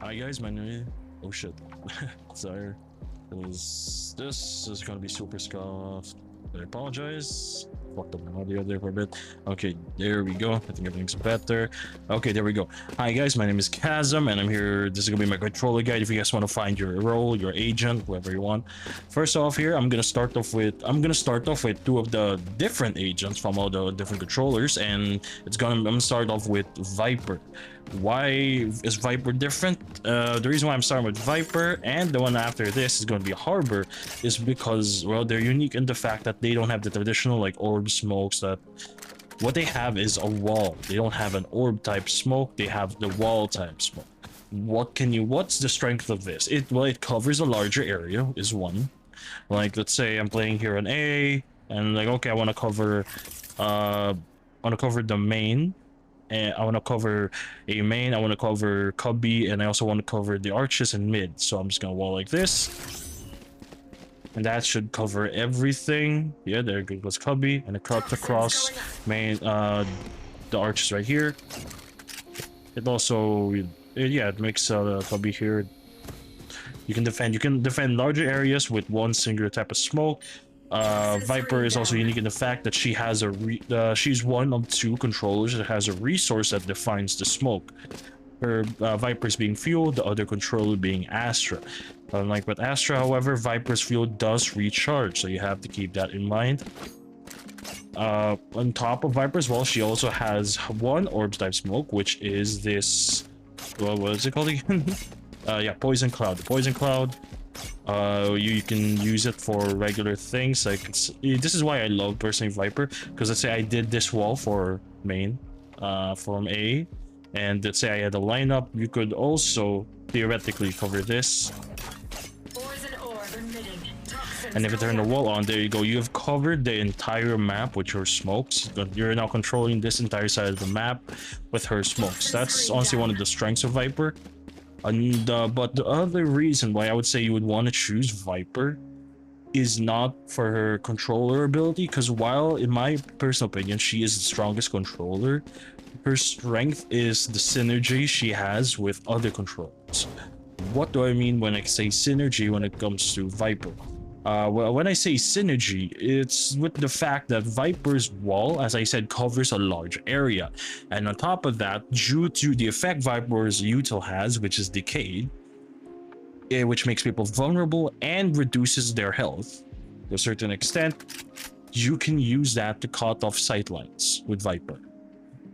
Hi guys, my name is... Oh shit. Sorry. This is gonna be super scuffed. I apologize. Fucked up my audio there for a bit. Okay, there we go. I think everything's better. Okay, there we go. Hi guys, my name is Chasm, and I'm here. This is gonna be my controller guide. If you guys want to find your role, your agent, whoever you want. First off, here I'm gonna start off with two of the different agents from all the different controllers, and I'm gonna start off with Viper. Why is Viper different? The reason why I'm starting with Viper and the one after this is going to be Harbor is because, well, they're unique in the fact that they don't have the traditional like orb smokes. That what they have is a wall. They don't have an orb type smoke, they have the wall type smoke. What's the strength of this? It covers a larger area is one. Like, let's say I'm playing here on A, and like, okay, I want to cover the main, and I want to cover a main, I want to cover cubby, and I also want to cover the arches and mid. So I'm just gonna wall like this, and that should cover everything. Yeah, there goes cubby, and it cuts across main, the arches right here. It also, it makes cubby here. You can defend larger areas with one singular type of smoke. Viper is also unique in the fact that she has she's one of two controllers that has a resource that defines the smoke. Her Viper's being fuel, the other controller being Astra. Unlike with Astra, however, Viper's fuel does recharge, so you have to keep that in mind. On top of Viper as well, she also has one orbs type smoke, which is this, well, what is it called again? Yeah, Poison Cloud. The Poison Cloud, you can use it for regular things. Like, this is why I love personally Viper, because let's say I did this wall for main, from A, and let's say I had a lineup, you could also theoretically cover this. And if you turn the wall on, there you go. You have covered the entire map with your smokes. You're now controlling this entire side of the map with her smokes. That's honestly one of the strengths of Viper. And but the other reason why I would say you would want to choose Viper is not for her controller ability, because while in my personal opinion she is the strongest controller, her strength is the synergy she has with other controllers. What do I mean when I say synergy when it comes to Viper? Well, when I say synergy, it's with the fact that Viper's wall, as I said, covers a large area. And on top of that, due to the effect Viper's util has, which is Decayed, which makes people vulnerable and reduces their health to a certain extent, you can use that to cut off sightlines with Viper.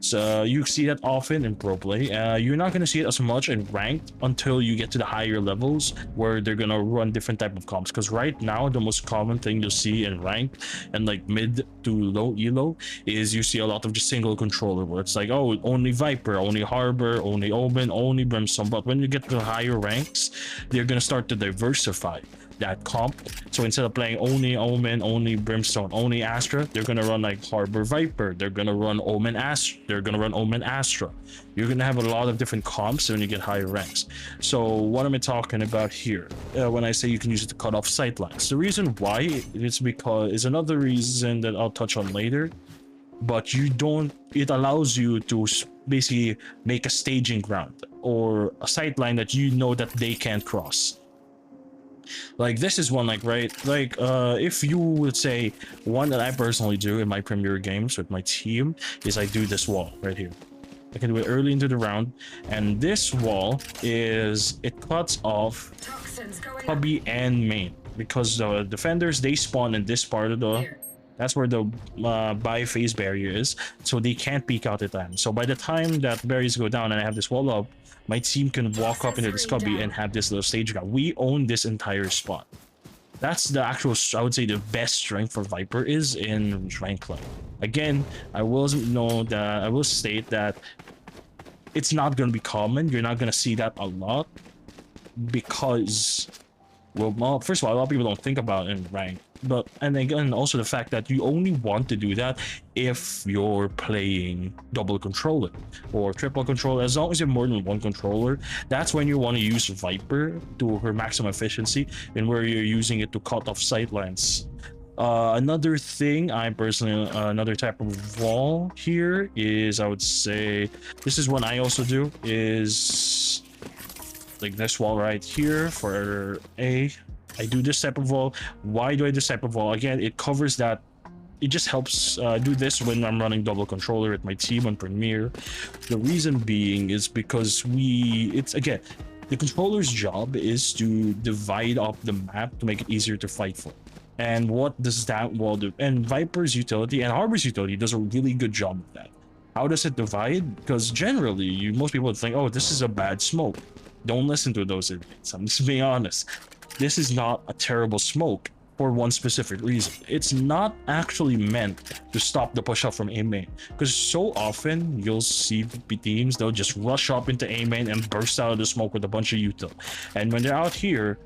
So you see that often in pro play. You're not going to see it as much in ranked until you get to the higher levels where they're going to run different type of comps, because right now the most common thing you'll see in ranked and like mid to low elo is you see a lot of just single controller where it's like, oh, only Viper, only Harbor, only Omen, only Brimstone. But when you get to higher ranks, they're going to start to diversify that comp. So instead of playing only Omen, only Brimstone, only Astra, they're gonna run like Harbor Viper, they're gonna run Omen Astra, they're gonna run Omen Astra. You're gonna have a lot of different comps when you get higher ranks. So what am I talking about here when I say you can use it to cut off sightlines? The reason why is another reason that I'll touch on later, but it allows you to basically make a staging ground or a sightline that you know that they can't cross. Like, this is one, like, right, like, if you would say, one that I personally do in my premier games with my team is I do this wall right here. I can do it early into the round, and this wall it cuts off hubby and main, because the defenders, they spawn in this part of that's where the bi-phase barrier is, so they can't peek out at them. So by the time that barriers go down and I have this wall up, my team can walk up into this cubby and have this little stage ground. We own this entire spot. That's the actual, I would say, the best strength for Viper is in rank play. Again, I will state that it's not going to be common. You're not going to see that a lot because, well, first of all, a lot of people don't think about it in rank. But, and again, also the fact that you only want to do that if you're playing double controller or triple controller. As long as you have more than one controller, that's when you want to use Viper to her maximum efficiency, and where you're using it to cut off sightlines. Another thing I personally, another type of wall here is, I would say, this is one I also do, is like this wall right here for A. I do this type of wall. Why do I do this type of wall? Again, it covers that. It just helps do this when I'm running double controller with my team on Premiere. The reason being is because it's again, the controller's job is to divide up the map to make it easier to fight for. And what does that wall do? And Viper's utility and Harbor's utility does a really good job of that. How does it divide? Because generally, most people would think, oh, this is a bad smoke. Don't listen to those idiots. I'm just being honest. This is not a terrible smoke for one specific reason. It's not actually meant to stop the push up from A main, because so often you'll see teams, they'll just rush up into A main and burst out of the smoke with a bunch of util. And when they're out here,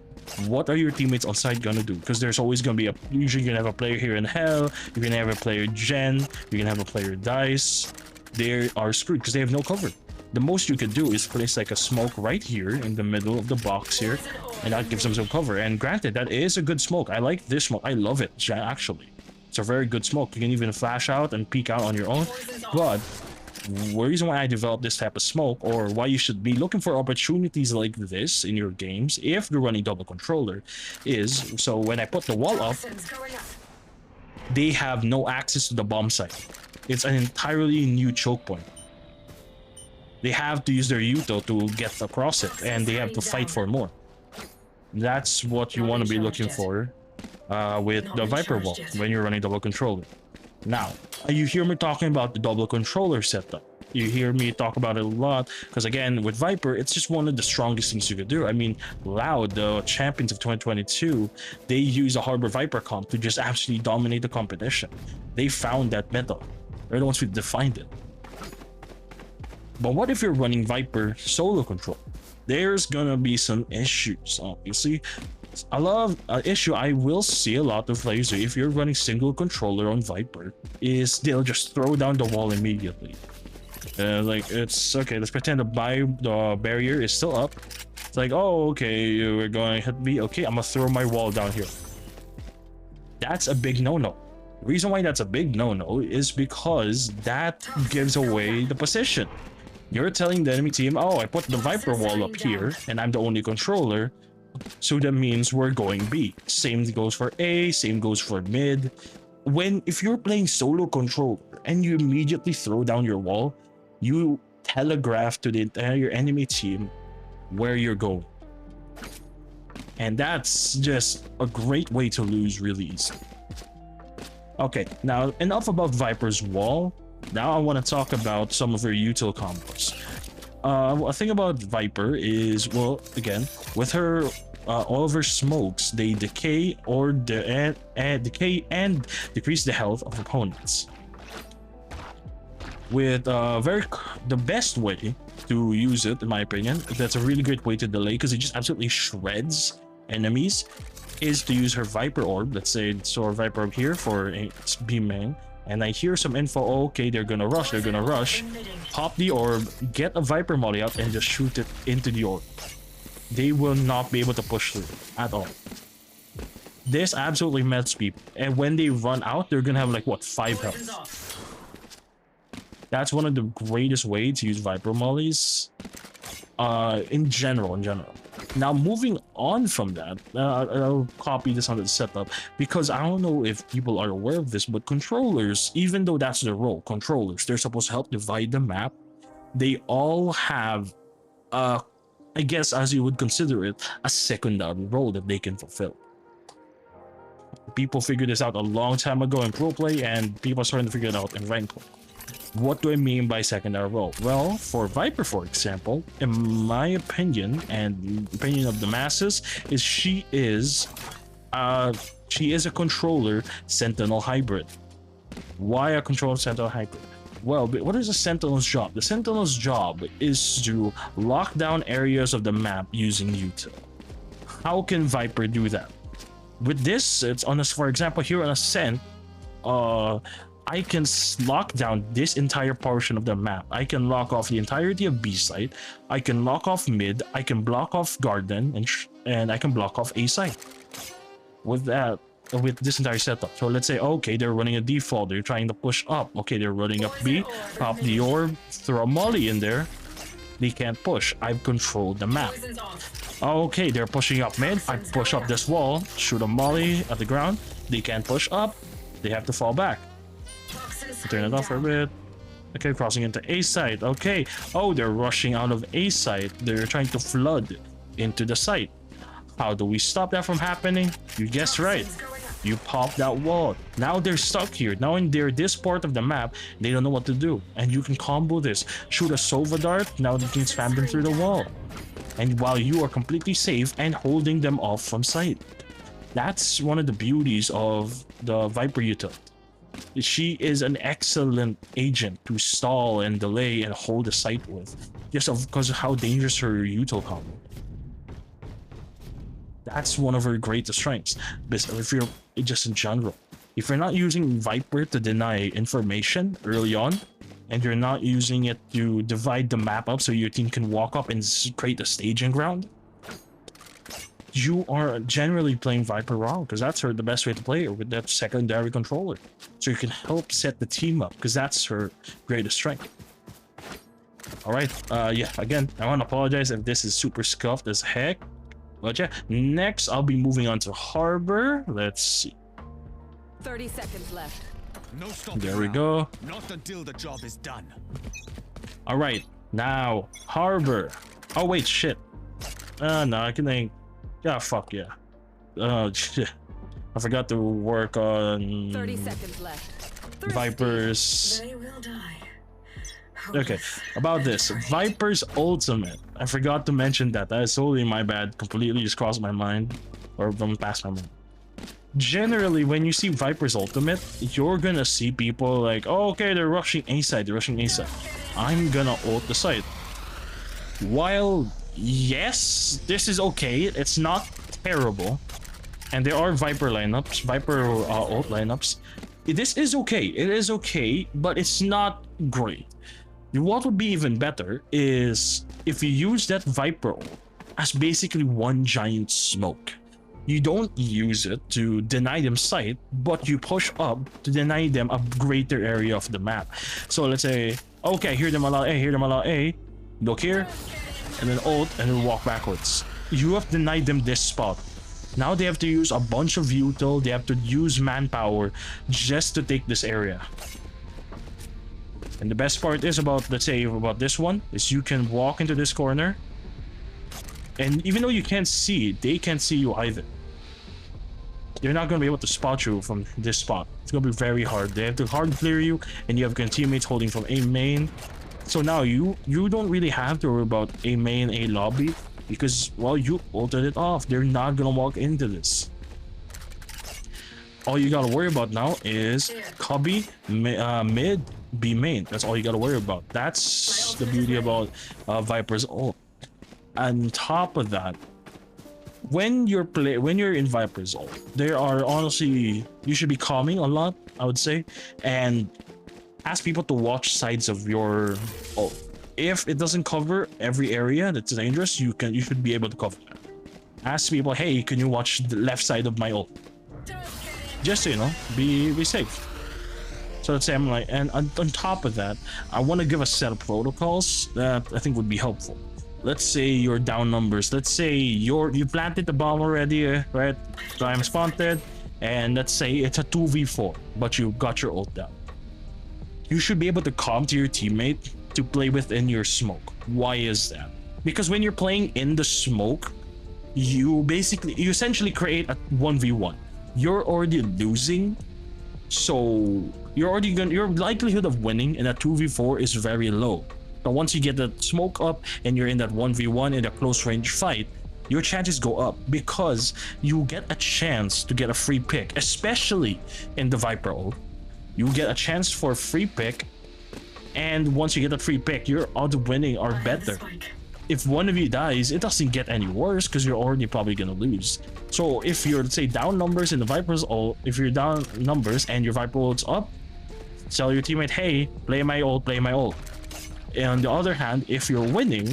what are your teammates on site gonna do? Because there's always gonna be usually you're gonna have a player here in hell, you're gonna have a player gen, you're gonna have a player dice. They are screwed because they have no cover. The most you could do is place like a smoke right here in the middle of the box here, and that gives them some cover. And granted, that is a good smoke. I like this smoke. I love it, actually. It's a very good smoke. You can even flash out and peek out on your own. But the reason why I developed this type of smoke, or why you should be looking for opportunities like this in your games if you're running double controller, is so when I put the wall up, they have no access to the bomb site. It's an entirely new choke point. They have to use their util to get across it, and they have to fight for more. That's what you want to be looking for with the Viper wall when you're running double controller. Now, you hear me talking about the double controller setup. You hear me talk about it a lot, because again, with Viper, it's just one of the strongest things you could do. I mean, Loud, the champions of 2022, they use a Harbor Viper comp to just absolutely dominate the competition. They found that meta. They're the ones who defined it. But what if you're running Viper solo control? There's gonna be some issues, obviously. A lot of issue I will see a lot of players do if you're running single controller on Viper is they'll just throw down the wall immediately. Like, it's okay, let's pretend the barrier is still up. It's like, oh, okay, we're going to hit me. Okay, I'm gonna throw my wall down here. That's a big no-no. The reason why that's a big no-no is because that gives away the position. You're telling the enemy team, oh, I put the Viper wall up here and I'm the only controller, so that means we're going B. Same goes for A, same goes for mid. If you're playing solo controller and you immediately throw down your wall, you telegraph to the entire enemy team where you're going. And that's just a great way to lose really easily. Okay, now enough about Viper's wall. Now I want to talk about some of her util combos. A thing about Viper is, well, again, with her all of her smokes, they decay decay and decrease the health of opponents. With the best way to use it, in my opinion, that's a really great way to delay because it just absolutely shreds enemies, is to use her Viper orb. Let's say it's our Viper orb here for a B main, and I hear some info. Okay, they're gonna rush. Pop the orb, get a Viper molly out, and just shoot it into the orb. They will not be able to push through at all. This absolutely melts people, and when they run out, they're gonna have like what, 5 health. That's one of the greatest ways to use Viper mollies in general. Now, moving on from that, I'll copy this on the setup because I don't know if people are aware of this, but controllers, even though that's their role, controllers, they're supposed to help divide the map. They all have, I guess, as you would consider it, a secondary role that they can fulfill. People figured this out a long time ago in pro play, and people are starting to figure it out in rank play. What do I mean by secondary role? Well, for Viper, for example, in my opinion, and the opinion of the masses, is she is a controller Sentinel hybrid. Why a controller Sentinel hybrid? Well, what is a Sentinel's job? The Sentinel's job is to lock down areas of the map using util. How can Viper do that? With this, it's on us. For example, here on Ascent, I can lock down this entire portion of the map. I can lock off the entirety of B site. I can lock off mid. I can block off garden, and I can block off A site. With this entire setup. So let's say, okay, they're running a default. They're trying to push up. Okay, they're running up B. Pop the orb. Throw a molly in there. They can't push. I've controlled the map. Okay, they're pushing up mid. I push up this wall, shoot a molly at the ground. They can't push up. They have to fall back. Turn it off for a bit. Okay, crossing into A site. Okay. Oh, they're rushing out of A site. They're trying to flood into the site. How do we stop that from happening? You guessed right. You pop that wall. Now they're stuck here. Now in this part of the map, they don't know what to do. And you can combo this. Shoot a Sova dart. Now you can spam them through the wall. And while you are completely safe and holding them off from sight. That's one of the beauties of the Viper utility. She is an excellent agent to stall and delay and hold the site with. Just because of how dangerous her util combo. That's one of her greatest strengths. But if you're just in general, if you're not using Viper to deny information early on, and you're not using it to divide the map up so your team can walk up and create a staging ground, you are generally playing Viper wrong, because that's the best way to play her, with that secondary controller. So you can help set the team up, because that's her greatest strength. Alright, yeah, again, I want to apologize if this is super scuffed as heck. But yeah, next I'll be moving on to Harbor. Let's see. 30 seconds left. No stopping. There we go. Not until the job is done. All right, now Harbor. Oh wait, shit. No, I can think. Yeah, fuck yeah. Shit. I forgot to work on 30 seconds left. Vipers. They will die. Okay, about this Viper's ultimate. I forgot to mention that. That is totally my bad. Completely just crossed my mind, or from past my mind. Generally, when you see Viper's ultimate, you're gonna see people like, oh, okay, they're rushing A side, they're rushing A side. I'm gonna ult the site. While yes, this is okay, it's not terrible, and there are Viper lineups, Viper ult lineups. This is okay. It is okay, but it's not great. What would be even better is if you use that Viper ult as basically one giant smoke. You don't use it to deny them sight, but you push up to deny them a greater area of the map. So let's say, okay, hear them allow A, hear them allow A, look here, and then ult, and then walk backwards. You have denied them this spot. Now they have to use a bunch of util, they have to use manpower just to take this area. And the best part is about, let's say, about this one, is you can walk into this corner, and even though you can't see, they can't see you either. They're not going to be able to spot you from this spot. It's going to be very hard. They have to hard clear you, and you have teammates holding from A main. So now you don't really have to worry about A main, A lobby, because, well, you ulted it off. They're not going to walk into this. All you got to worry about now is cubby, mid, B main. That's all you got to worry about. That's the beauty about Viper's ult. On top of that, when you're in Viper's ult, there are honestly, you should be calming a lot, I would say, and ask people to watch sides of your ult. If it doesn't cover every area that's dangerous, you should be able to cover that. Ask people, hey, can you watch the left side of my ult? Just so you know, be safe. So let's say I'm like, and on top of that, I want to give a set of protocols that I think would be helpful. Let's say you're down numbers. Let's say you planted the bomb already, right? Time spotted, and let's say it's a 2v4, but you got your ult down. You should be able to come to your teammate to play within your smoke. Why is that? Because when you're playing in the smoke, you essentially create a 1v1. You're already losing, so your likelihood of winning in a 2v4 is very low. But once you get the smoke up and you're in that 1v1 in a close range fight, your chances go up because you get a chance to get a free pick, especially in the Viper ult. You get a chance for a free pick, and once you get a free pick, your odds of winning are better. If one of you dies, it doesn't get any worse because you're already probably gonna lose. So if you're, let's say, down numbers in the Viper's ult, if you're down numbers and your Viper ult's up, tell your teammate, hey, play my ult, play my ult. And on the other hand, if you're winning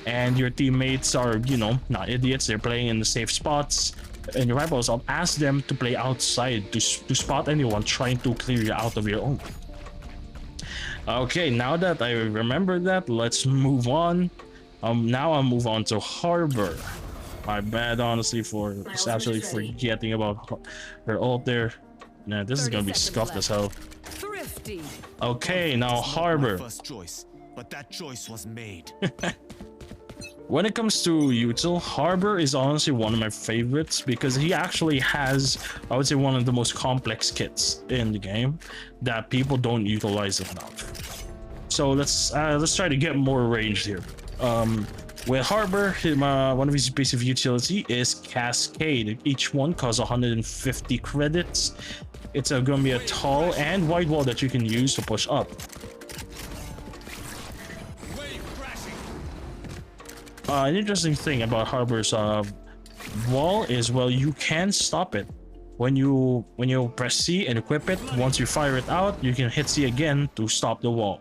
and your teammates are, you know, not idiots, they're playing in the safe spots, and your Viper ult's up, ask them to play outside to spot anyone trying to clear you out of your own. Okay, now that I remember that, let's move on. Now I'll move on to Harbor. My bad, honestly, for just absolutely forgetting about her ult there. Nah, this is 30 gonna be seconds scuffed as left. hell. Thrifty. Okay, now It's not my Harbor. first choice, but that choice was made. When it comes to util, Harbor is honestly one of my favorites because he actually has, I would say, one of the most complex kits in the game that people don't utilize enough. So let's try to get more range here. With Harbor, one of his basic utility is Cascade. Each one costs 150 credits. It's going to be a tall and wide wall that you can use to push up. An interesting thing about Harbor's wall is, well, you can stop it. When you press C and equip it, once you fire it out, you can hit C again to stop the wall.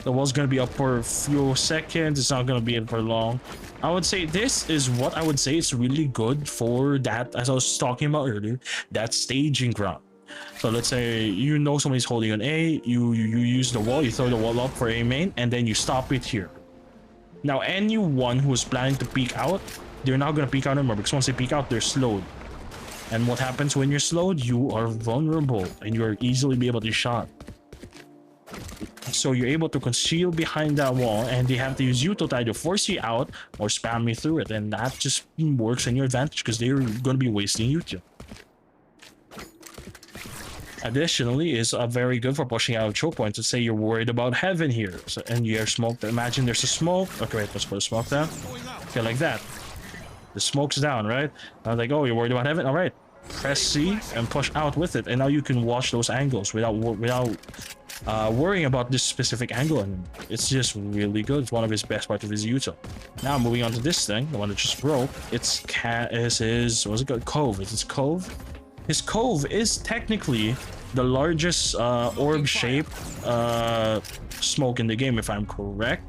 The wall's gonna be up for a few seconds. It's not gonna be in for long. I would say this is what I would say it's really good for that, as I was talking about earlier, that staging ground. So let's say you know somebody's holding an A, you use the wall, you throw the wall up for A main, and then you stop it here. Now anyone who is planning to peek out, they're not gonna peek out anymore because once they peek out, they're slowed. And what happens when you're slowed? You are vulnerable and you're easily be able to shot. So you're able to conceal behind that wall, and they have to use util to either force you out or spam you through it, and that just works in your advantage because they're going to be wasting util. Additionally, is very good for pushing out choke points. Let's say you're worried about heaven here, so, and you're smoked. Imagine there's a smoke. Okay, wait, let's put a smoke down. Okay, like that. The smoke's down, right? I was like, oh, you're worried about heaven? All right, press C and push out with it, and now you can watch those angles without worrying about this specific angle, and it's just really good. It's one of his best parts of his util. Now moving on to this thing, the one that just broke. It's his what's it called? Cove. Is his cove? His cove is technically the largest orb-shaped smoke in the game, if I'm correct.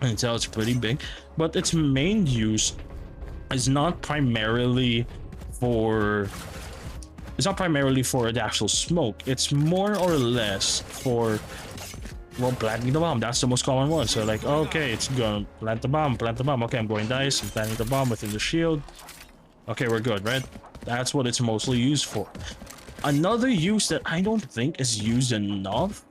I can tell it's pretty big, but its main use is not primarily for. It's not primarily for the actual smoke. It's more or less for, well, planting the bomb. That's the most common one. So like, okay, it's gonna plant the bomb. Okay, I'm going dice. I'm planting the bomb within the shield. Okay, we're good, right? That's what it's mostly used for. Another use that I don't think is used enough,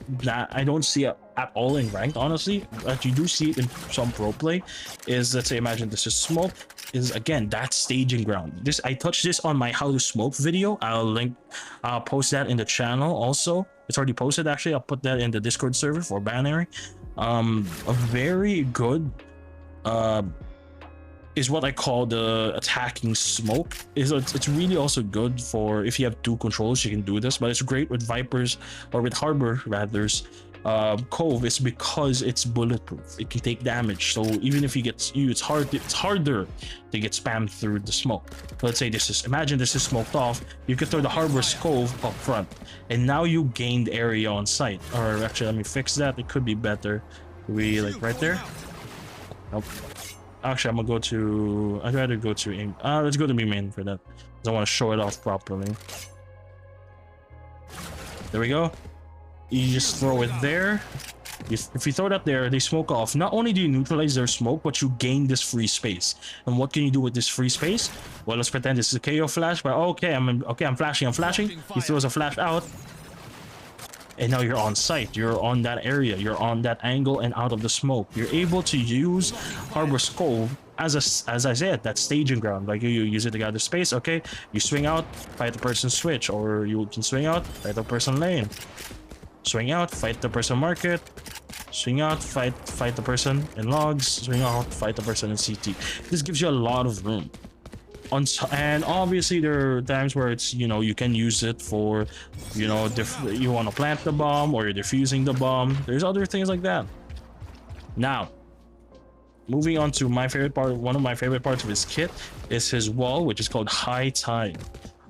that I don't see it at all in ranked, honestly, but you do see it in some pro play, is, let's say, imagine this is smoke, is again that staging ground. This, I touched this on my how to smoke video. I'll post that in the channel. Also, it's already posted, actually. I'll put that in the Discord server for binary. A very good is what I call the attacking smoke. It's really also good for if you have two controls, you can do this, but it's great with Vipers, or with Harbor rather's Cove, is because it's bulletproof. It can take damage, so even if he gets you, it's harder to get spammed through the smoke. Let's say imagine this is smoked off, you could throw the Harbor's Cove up front, and now you gained area on site. Or actually, let me fix that, it could be better. We like right there. Nope. Actually, I'm gonna go to, I'd rather go to aim. Let's go to B main for that, because I want to show it off properly. There we go. You just throw it there. If you throw that there, they smoke off. Not only do you neutralize their smoke, but you gain this free space. And what can you do with this free space? Well, let's pretend this is a KO flash. But okay, I'm flashing. He throws a flash out, and now you're on site. You're on that area. You're on that angle and out of the smoke. You're able to use Harbor's Cove as I said, that staging ground. Like you use it to gather space. Okay, you swing out, fight the person switch, or you can swing out, fight the person lane. Swing out, fight the person market. Swing out, fight the person in logs. Swing out, fight the person in CT. This gives you a lot of room. And obviously there are times where it's, you know, you can use it for, you know, you want to plant the bomb, or you're defusing the bomb. There's other things like that. Now, moving on to my favorite part, one of my favorite parts of his kit is his wall, which is called High Tide.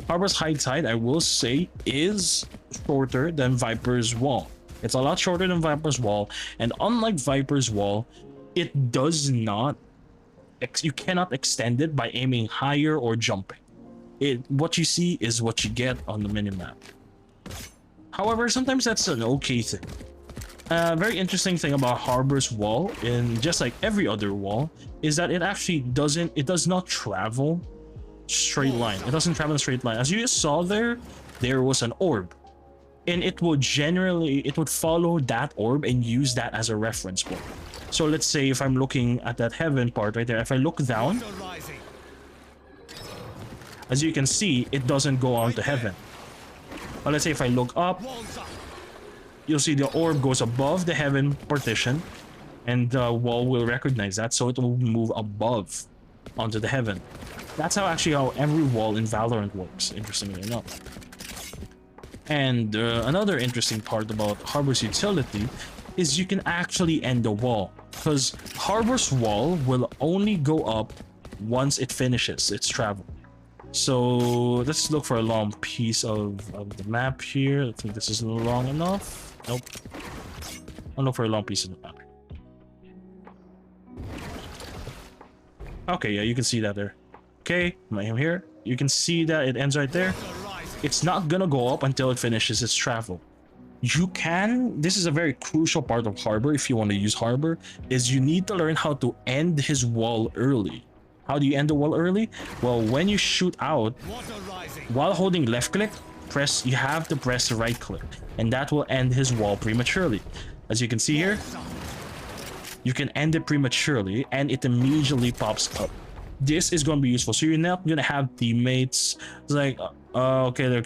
Harbor's High Tide, I will say, is shorter than Viper's wall. It's a lot shorter than Viper's wall, and unlike Viper's wall, it does not, you cannot extend it by aiming higher or jumping. What you see is what you get on the minimap. However, sometimes that's an okay thing. Very interesting thing about Harbor's wall, in just like every other wall, is that it actually does not travel straight line. It doesn't travel in a straight line. As you just saw there was an orb, and it would follow that orb and use that as a reference point. So let's say if I'm looking at that heaven part right there, if I look down, as you can see, it doesn't go on to heaven. But let's say if I look up, you'll see the orb goes above the heaven partition, and the wall will recognize that, so it will move above onto the heaven. That's how every wall in Valorant works, interestingly enough. And another interesting part about Harbor's utility is you can actually end the wall, because Harbor's wall will only go up once it finishes its travel. So let's look for a long piece of the map here. I think this is long enough. Nope. I'll look for a long piece of the map. Okay, yeah, you can see that there. Okay, I'm here. You can see that it ends right there. It's not gonna go up until it finishes its travel. This is a very crucial part of Harbor if you want to use Harbor, is you need to learn how to end his wall early. How do you end the wall early? Well, when you shoot out, while holding left click, you have to press right click, and that will end his wall prematurely. As you can see here, you can end it prematurely and it immediately pops up. This is going to be useful, so you're not going to have teammates like, okay, they're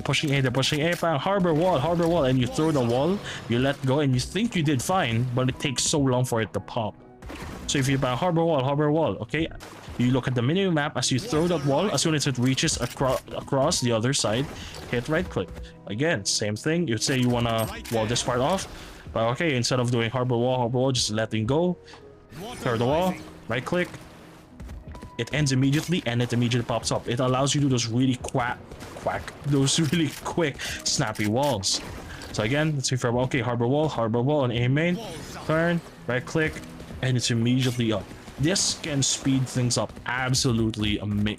pushing A, bang, harbor wall, and you throw the wall, you let go, and you think you did fine, but it takes so long for it to pop. So if you bang harbor wall, okay, you look at the mini map. As you throw that wall, as soon as it reaches across the other side, hit right click. Again, same thing. You'd say you want to wall this part off, but okay, instead of doing harbor wall, just letting go, clear the wall, right click. It ends immediately, and it immediately pops up. It allows you to do those really those really quick, snappy walls. So again, let's see for okay, harbor wall, and aim main, turn, right click, and it's immediately up. This can speed things up absolutely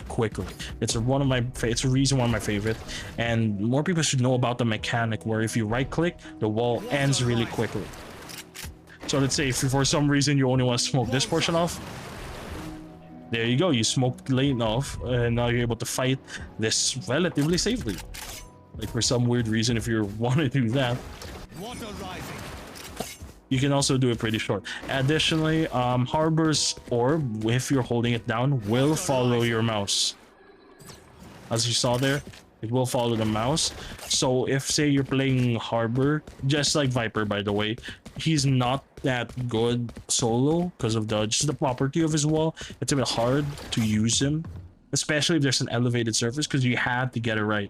quickly. It's a reason one of my favorite, and more people should know about the mechanic where if you right click, the wall ends really quickly. So let's say if for some reason you only want to smoke this portion off, there you go, you smoked lane off, and now you're able to fight this relatively safely. Like for some weird reason, if you want to do that, you can also do it pretty short. Additionally, Harbor's orb, if you're holding it down, will follow your mouse. As you saw there, it will follow the mouse. So if say you're playing Harbor, just like Viper by the way, he's not that good solo because of just the property of his wall. It's a bit hard to use him, especially if there's an elevated surface, because you have to get it right,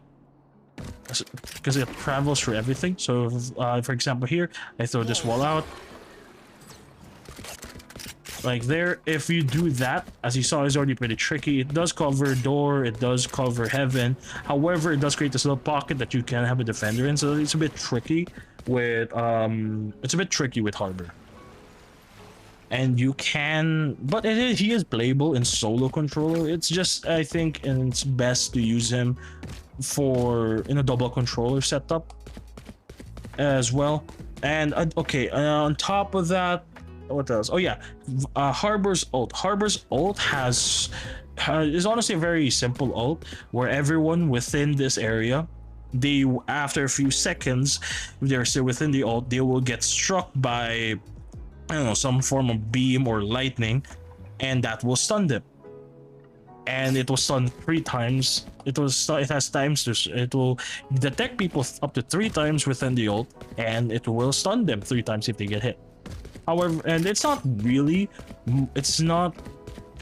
because it travels through everything. So for example here, I throw this wall out like there. If you do that, as you saw, is already pretty tricky. It does cover door, it does cover heaven, however it does create this little pocket that you can have a defender in, so it's a bit tricky with Harbor. And you can, but he is playable in solo controller. It's just, I think it's best to use him in a double controller setup as well. And okay, on top of that, what else? Oh yeah, Harbor's ult is honestly a very simple ult where everyone within this area, after a few seconds, if they're still within the ult, they will get struck by, I don't know, some form of beam or lightning, and that will stun them. And it will stun 3 times. It has times it will detect people up to 3 times within the ult, and it will stun them 3 times if they get hit. However, and it's not a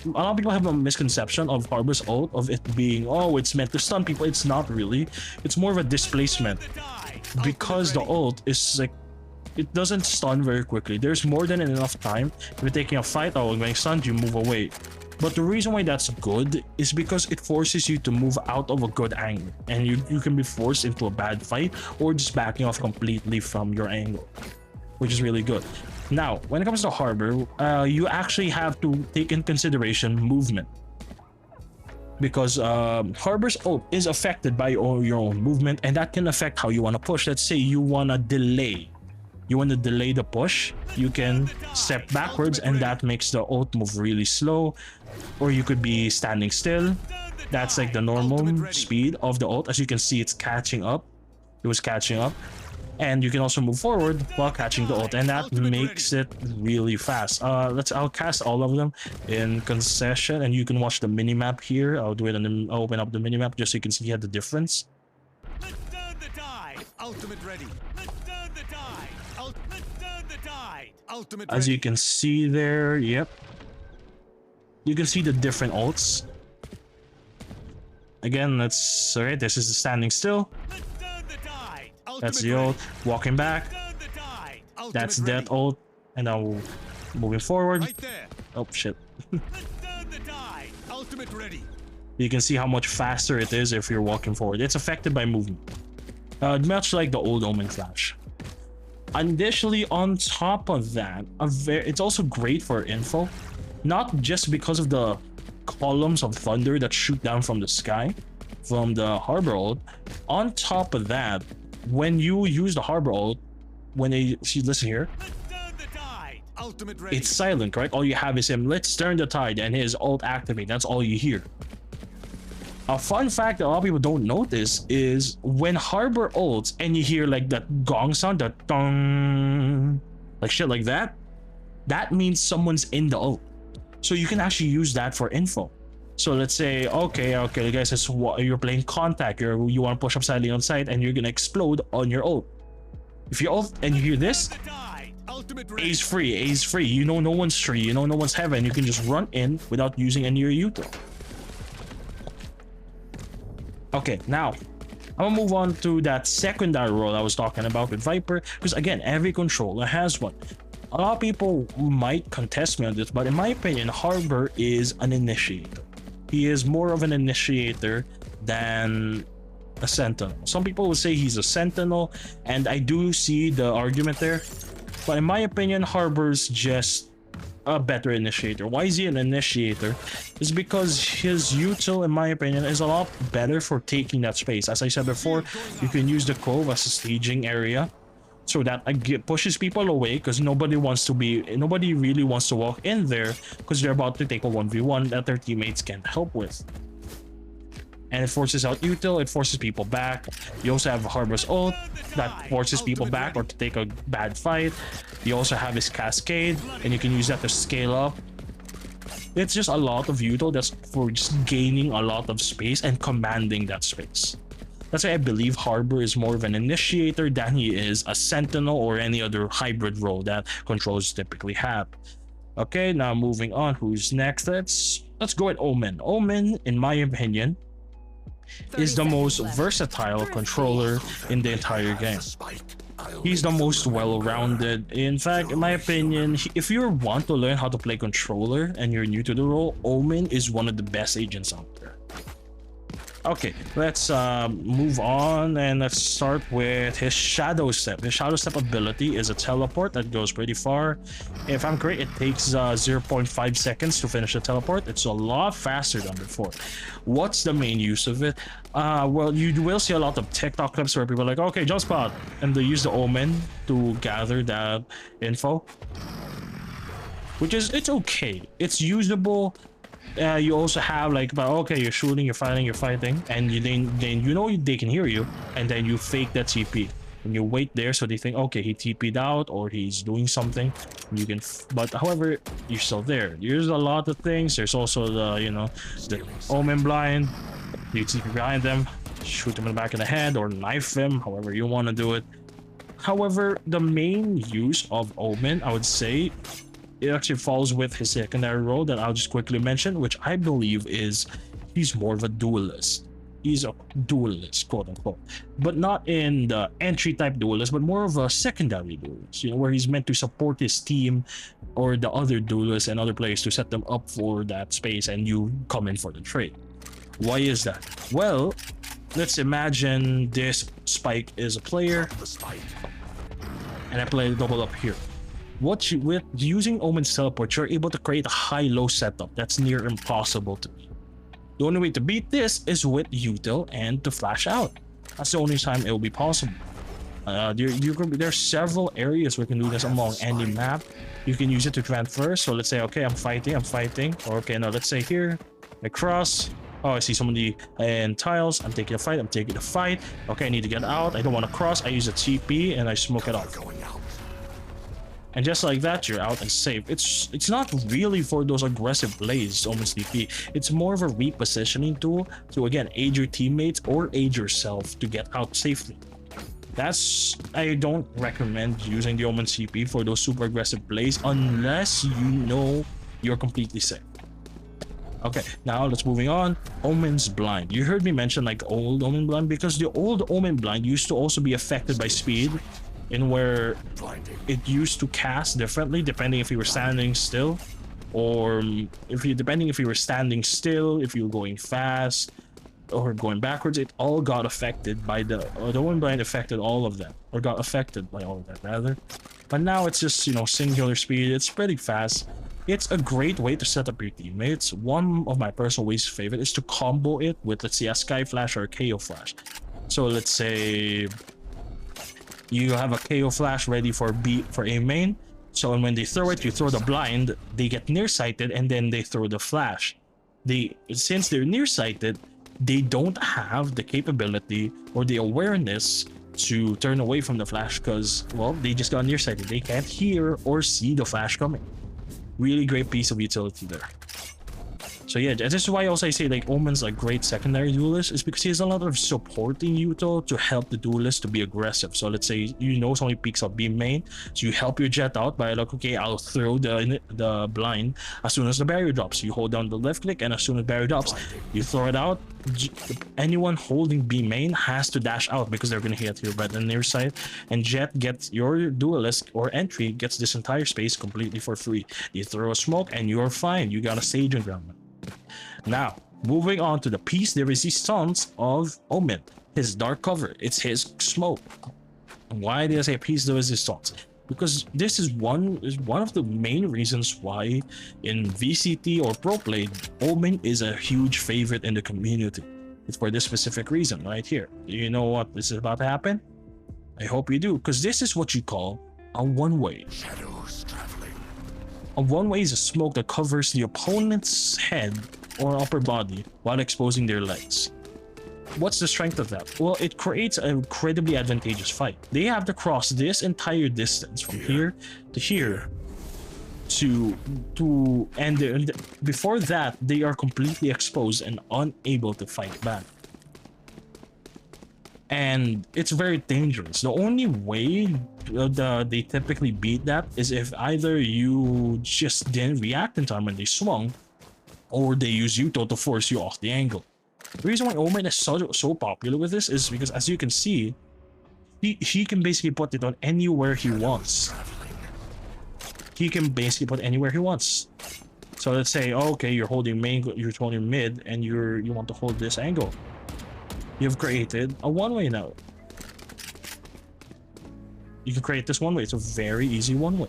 lot of people have a misconception of Harbor's ult of it being, oh, it's meant to stun people. It's not really. It's more of a displacement, because the ult is like, it doesn't stun very quickly. There's more than enough time. If you're taking a fight, oh, when stunned, you move away. But the reason why that's good is because it forces you to move out of a good angle, and you can be forced into a bad fight or just backing off completely from your angle, which is really good. Now, when it comes to Harbor, you actually have to take in consideration movement. because Harbor's ult is affected by your own movement, and that can affect how you want to push. Let's say you want to delay. You want to delay the push, you can step backwards, and that makes the ult move really slow. Or you could be standing still. That's like the normal speed of the ult. As you can see, it's catching up. It was catching up. And you can also move forward while catching the ult, and that makes it really fast. I'll cast all of them in concession, and you can watch the minimap here. I'll do it and I'll open up the minimap just so you can see the difference. Turn the tide. Ultimate ready. Turn the tide. Turn the tide. Ultimate As ready. you can see there, yep. You can see the different ults. Again, that's alright. This is the standing still. Turn the tide. That's the ult. Walking back. Turn the tide. That's Ultimate that ult. And now moving forward. Right there. Oh shit. Turn the tide. Ultimate ready. You can see how much faster it is if you're walking forward. It's affected by movement. Much like the old Omen Flash. Additionally, on top of that, it's also great for info. Not just because of the columns of thunder that shoot down from the sky from the Harbor ult. On top of that, when you use the Harbor ult, listen here, Turn the tide. Ultimate ready. it's silent, correct? All you have is him, let's turn the tide, and his ult activate. That's all you hear. A fun fact that a lot of people don't notice is when Harbor ults and you hear like that gong sound, that dong, like shit like that, that means someone's in the ult. So you can actually use that for info. So let's say, okay, guys, you're playing contact, you want to push up slightly on site, and you're gonna explode on your ult. If you ult and you hear this, Turn the tide. Ultimate ready. A's free. You know no one's tree, you know no one's heaven. You can just run in without using any of your util. Okay, now I'm gonna move on to that secondary role I was talking about with Viper, because again, every controller has one. A lot of people might contest me on this, but in my opinion, Harbor is an initiator. He is more of an initiator than a sentinel. Some people would say he's a sentinel, and I do see the argument there. But in my opinion, Harbor's just a better initiator. Why is he an initiator? It's because his util, in my opinion, is a lot better for taking that space. As I said before, you can use the cove as a staging area, so that pushes people away, because nobody really wants to walk in there because they're about to take a 1v1 that their teammates can't help with. And it forces out util, it forces people back. You also have Harbor's ult that forces people back or to take a bad fight. You also have his cascade, and you can use that to scale up. It's just a lot of util that's for just gaining a lot of space and commanding that space. That's why I believe Harbor is more of an initiator than he is a sentinel or any other hybrid role that controllers typically have. Okay, now moving on. Who's next? Let's go with Omen. Omen, in my opinion, is the most versatile controller in the entire game. He's the most well-rounded. In fact, in my opinion, if you want to learn how to play controller and you're new to the role, Omen is one of the best agents out there. Okay, let's move on, and let's start with his Shadow Step. His Shadow Step ability is a teleport that goes pretty far. If I'm correct, it takes 0.5 seconds to finish the teleport. It's a lot faster than before. What's the main use of it? Well, you will see a lot of TikTok clips where people are like, okay, jump spot, and they use the Omen to gather that info, which is, it's okay, it's usable. You also have like, okay, you're shooting, you're fighting, and then you know they can hear you, and then you fake that TP and you wait there so they think, okay, he TP'd out or he's doing something. You can, but however, you're still there. There's a lot of things. There's also the Omen blind. You TP behind them, shoot him in the back of the head or knife him, however you want to do it. However, the main use of Omen, I would say, it actually falls with his secondary role that I'll just quickly mention, which I believe is he's more of a duelist. He's a duelist, quote unquote, but not in the entry type duelist, but more of a secondary duelist, where he's meant to support his team or the other duelists and other players to set them up for that space, and you come in for the trade. Why is that? Well, let's imagine this Spike is a player and I play double up here. With using Omen's teleport, you're able to create a high-low setup that's near impossible to beat. The only way to beat this is with util and to flash out. That's the only time it will be possible. There's several areas where you can do this along any map. You can use it to transfer. So let's say, okay, I'm fighting. Or okay, now let's say here, I cross. Oh, I see somebody in tiles. I'm taking a fight. Okay, I need to get out. I don't want to cross. I use a TP and I smoke it off. And just like that, you're out and safe. It's not really for those aggressive plays, Omen's TP. It's more of a repositioning tool to, again, aid your teammates or aid yourself to get out safely. I don't recommend using the Omen CP for those super aggressive plays unless you know you're completely safe. Okay, now let's moving on. Omen's blind. You heard me mention like old Omen blind because the old Omen blind used to also be affected by speed, in where it used to cast differently depending if you were standing still, or if you were standing still, if you were going fast or going backwards. It all got affected by the Omen blind affected all of them, or got affected by all of that rather. But now it's just, you know, singular speed. It's pretty fast. It's a great way to set up your teammates. One of my personal ways favorite is to combo it with, let's say, a Sky Flash or a KO Flash. So let's say you have a KO Flash ready for A main. So when they throw it, you throw the blind, they get nearsighted, and then they throw the flash. Since they're nearsighted, they don't have the capability or the awareness to turn away from the flash because, well, they just got nearsighted. They can't hear or see the flash coming. Really great piece of utility there. So yeah, this is why also I say like Omen's a great secondary duelist, is because he has a lot of supporting util to help the duelist to be aggressive. So let's say, you know, somebody picks up B main, so you help your jet out by like, okay, I'll throw the blind as soon as the barrier drops. You hold down the left click, and as soon as barrier drops, you throw it out. Anyone holding B main has to dash out because they're gonna hit your red and near side, and jet gets your duelist or entry gets this entire space completely for free. You throw a smoke and you're fine. You got a sage and ground. Now, moving on to the piece de resistance of Omen, his dark cover. It's his smoke. Why did I say piece de resistance? Because this is one of the main reasons why in VCT or pro play, Omen is a huge favorite in the community. It's for this specific reason right here. Do you know what this is about to happen? I hope you do, because this is what you call a one-way. Shadows traveling. A one-way is a smoke that covers the opponent's head or upper body while exposing their legs. What's the strength of that? Well, it creates an incredibly advantageous fight. They have to cross this entire distance from here to here and before that they are completely exposed and unable to fight back. And it's very dangerous. The only way they typically beat that is if either you just didn't react in time when they swung, or they use Uto to force you off the angle. The reason why Omen is so popular with this is because, as you can see, he can basically put it on anywhere he wants. He can basically put anywhere he wants. So let's say, okay, you're holding mid, and you want to hold this angle. You've created a one-way now. You can create this one-way. It's a very easy one-way.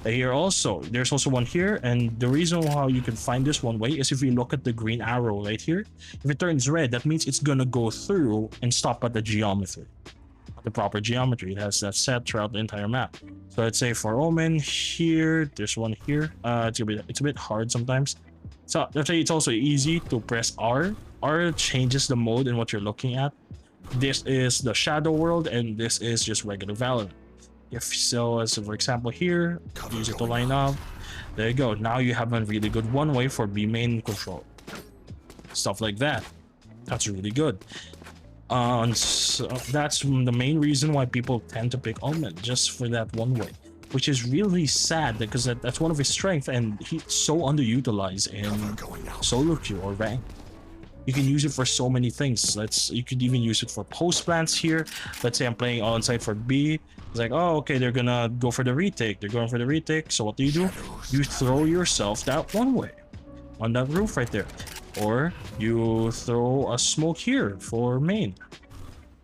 Here also, there's also one here, and the reason how you can find this one way is if you look at the green arrow right here. If it turns red, that means it's gonna go through and stop at the geometry, the proper geometry. It has that set throughout the entire map. So let's say for Omen here, there's one here. It's a bit hard sometimes. So let's say it's also easy to press R. R changes the mode in what you're looking at. This is the shadow world, and this is just regular Valorant. If so, as for example here, use it to line up. There you go. Now you have a really good one way for B main control. Stuff like that. That's really good. So that's the main reason why people tend to pick Omen, just for that one way, which is really sad because that's one of his strengths, and he's so underutilized in solo queue or rank. You can use it for so many things. You could even use it for post plants here. Let's say I'm playing on site for B. It's like, oh, okay, they're gonna go for the retake. They're going for the retake. So what do? You throw yourself that one way on that roof right there. Or you throw a smoke here for main.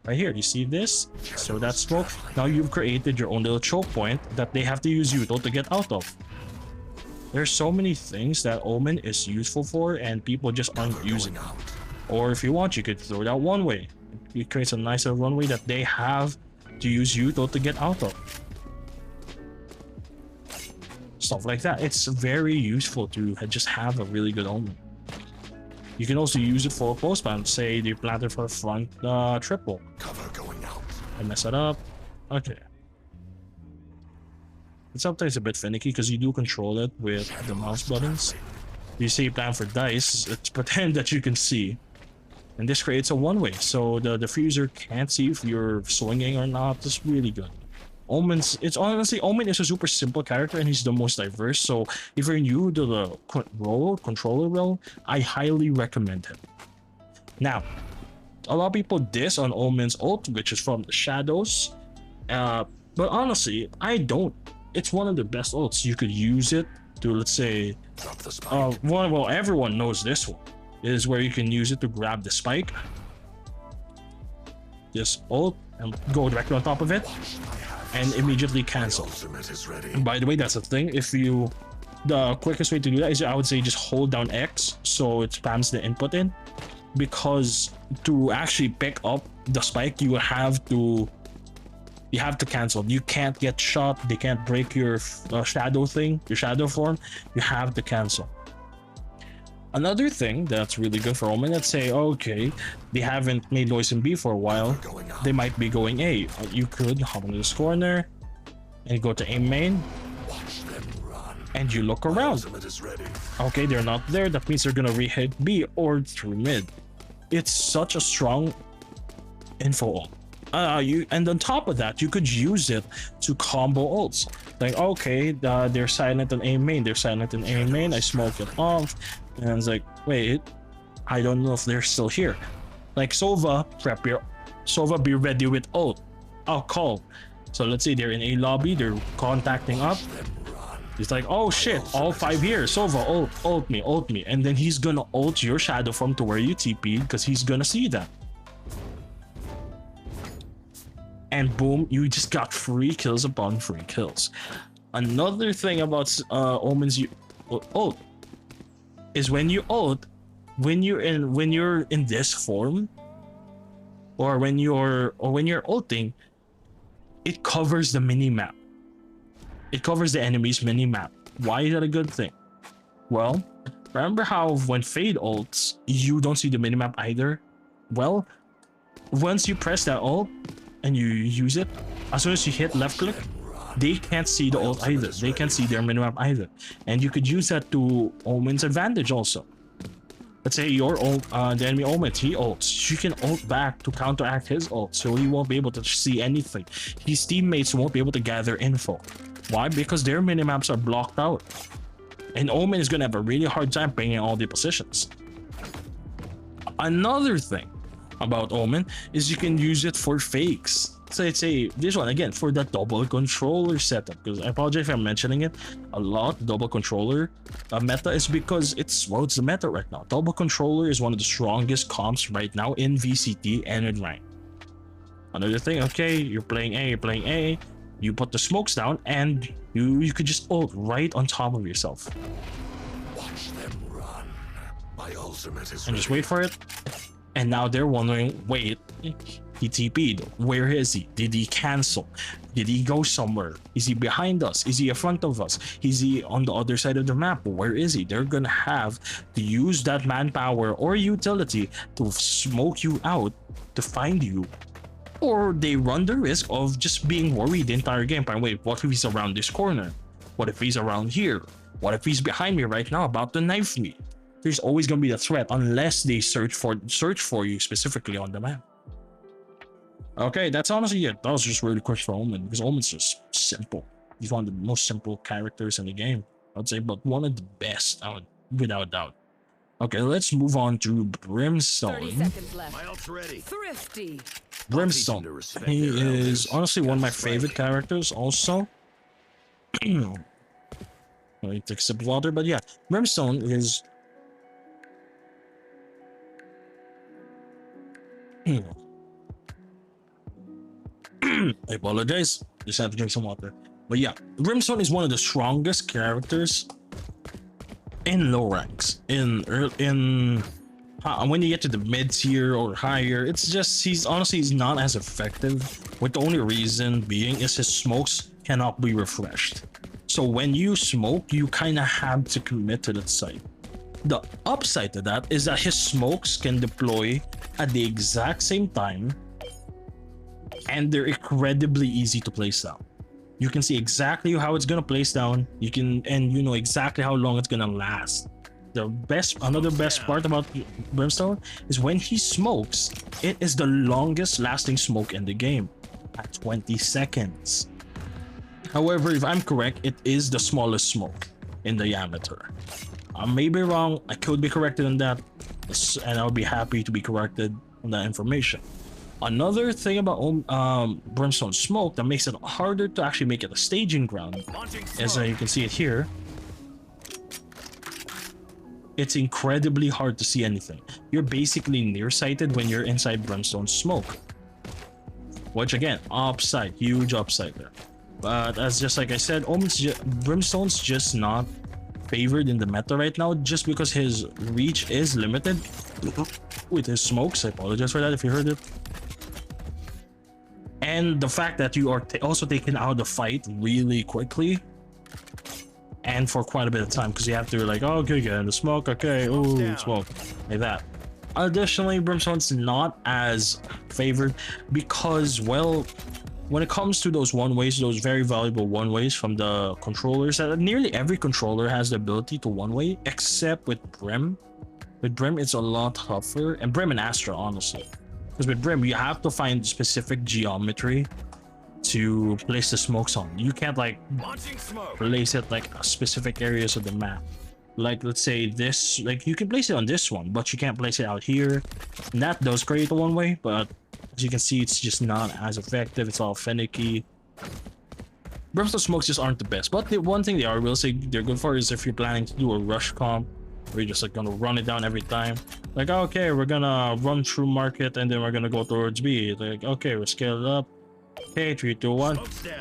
Right here, you see this? So that smoke. Now you've created your own little choke point that they have to use Uto to get out of. There's so many things that Omen is useful for and people just aren't using it. Or if you want, you could throw it out one way. It creates a nicer runway that they have to use Yuto to get out of. Stuff like that. It's very useful to just have a really good Omen. You can also use it for a post spam. Say you planted for a front triple. Cover going out. I mess it up. Okay. It's sometimes a bit finicky because you do control it with the mouse buttons. You say plan for dice, it's pretend that you can see. And this creates a one-way, so the diffuser can't see if you're swinging or not. It's really good. It's honestly, Omen is a super simple character and he's the most diverse, so if you're new to the controller role, I highly recommend him. Now, a lot of people diss on Omen's ult, which is from the shadows, but honestly, I don't. It's one of the best ults. You could use it to, let's say, Drop the spike. well, everyone knows this one. It is where you can use it to grab the spike, just ult and go directly on top of it and immediately cancel. Ultimate is ready. And by the way, that's the thing. The quickest way to do that is, I would say, just hold down X so it spams the input in, because to actually pick up the spike, you have to cancel. You can't get shot. They can't break your shadow thing, your shadow form. You have to cancel. Another thing that's really good for Omen, let's say, okay, they haven't made noise in B for a while. They might be going A. You could hop into this corner and go to A main. Watch them run. And you look around. Ultimate is ready. Okay, they're not there. That means they're gonna re-hit B or through mid. It's such a strong info ult. And on top of that, you could use it to combo ults. Like, okay, they're silent on A main. They're silent in A main. I smoke it off, and it's like, wait, I don't know if they're still here. Like Sova, Sova, be ready with ult. I'll call. So let's say they're in a lobby. They're contacting up. It's like, oh shit, all 5 here. Sova, ult me, and then he's gonna ult your shadow form to where you TP because he's gonna see that. And boom, you just got free kills upon free kills. Another thing about Omen's ult is when you ult, when you're in this form, or when you're ulting, it covers the mini map. It covers the enemy's mini map. Why is that a good thing? Well, remember how when Fade ults, you don't see the mini map either? Well, once you press that ult and you use it, as soon as you hit left click, they can't see the ult either. They can't see their minimap either. And you could use that to Omen's advantage also. Let's say your ult, the enemy Omen, he ults. You can ult back to counteract his ult, so he won't be able to see anything. His teammates won't be able to gather info. Why? Because their minimaps are blocked out. And Omen is gonna have a really hard time bringing all the positions. Another thing about Omen is you can use it for fakes. So let's say this one again for the double controller setup, because I apologize if I'm mentioning it a lot. Double controller meta is because it's the meta right now. Double controller is one of the strongest comps right now in VCT and in rank. Another thing, okay, you're playing A, you put the smokes down and you could just ult right on top of yourself. Watch them run. My ultimate is And just wait for it. And now they're wondering, wait, he TP'd. Where is he? Did he cancel? Did he go somewhere? Is he behind us? Is he in front of us? Is he on the other side of the map? Where is he? They're gonna have to use that manpower or utility to smoke you out to find you. Or they run the risk of just being worried the entire game. Wait, what if he's around this corner? What if he's around here? What if he's behind me right now about to knife me? There's always gonna be a threat unless they search for you specifically on the map. Okay, that's honestly it. That was just really quick for Omen, because Omen's just simple. He's one of the most simple characters in the game, I'd say, but one of the best, without doubt. Okay, let's move on to 30 Brimstone. seconds left. My ult's ready. Thrifty. Brimstone. He is honestly one of my favorite characters also. Let me take a sip of water, but yeah, Brimstone is... I apologize. Just have to drink some water. But yeah, Brimstone is one of the strongest characters in low ranks, when you get to the mid tier or higher, it's just he's not as effective. With the only reason being is his smokes cannot be refreshed. So when you smoke, you kind of have to commit to that site. The upside to that is that his smokes can deploy at the exact same time, and they're incredibly easy to place down. You can see exactly how it's gonna place down. You know exactly how long it's gonna last. Another best part about Brimstone is when he smokes, it is the longest lasting smoke in the game at 20 seconds. However, if I'm correct, it is the smallest smoke in the diameter. I may be wrong, I could be corrected on that, and I would be happy to be corrected on that information. Another thing about Brimstone smoke that makes it harder to actually make it a staging ground, as you can see it here, it's incredibly hard to see anything. You're basically nearsighted when you're inside Brimstone smoke, which again, upside, huge upside there. But as just like I said, Brimstone's just not favored in the meta right now, just because his reach is limited with his smokes. I apologize for that if you heard it. And the fact that you are also taken out of the fight really quickly and for quite a bit of time, because you have to like, oh, okay, get in the smoke, okay, oh, smoke, like that. Additionally, Brimstone's not as favored because, well, when it comes to those one-ways, those very valuable one-ways from the controllers, nearly every controller has the ability to one-way, except with Brim. With Brim, it's a lot tougher, and Brim and Astra, honestly. Because with Brim, you have to find specific geometry to place the smokes on. You can't like place it like specific areas of the map. Like let's say this, like you can place it on this one, but you can't place it out here. And that does create a one-way, but as you can see, it's just not as effective. It's all finicky. Brimstone smokes just aren't the best, but the one thing I will say they're good for is if you're planning to do a rush comp, where you're just like gonna run it down every time. Like, okay, we're gonna run through market and then we're gonna go towards B. Like, okay, we'll scale it up. Okay, 3, 2, 1,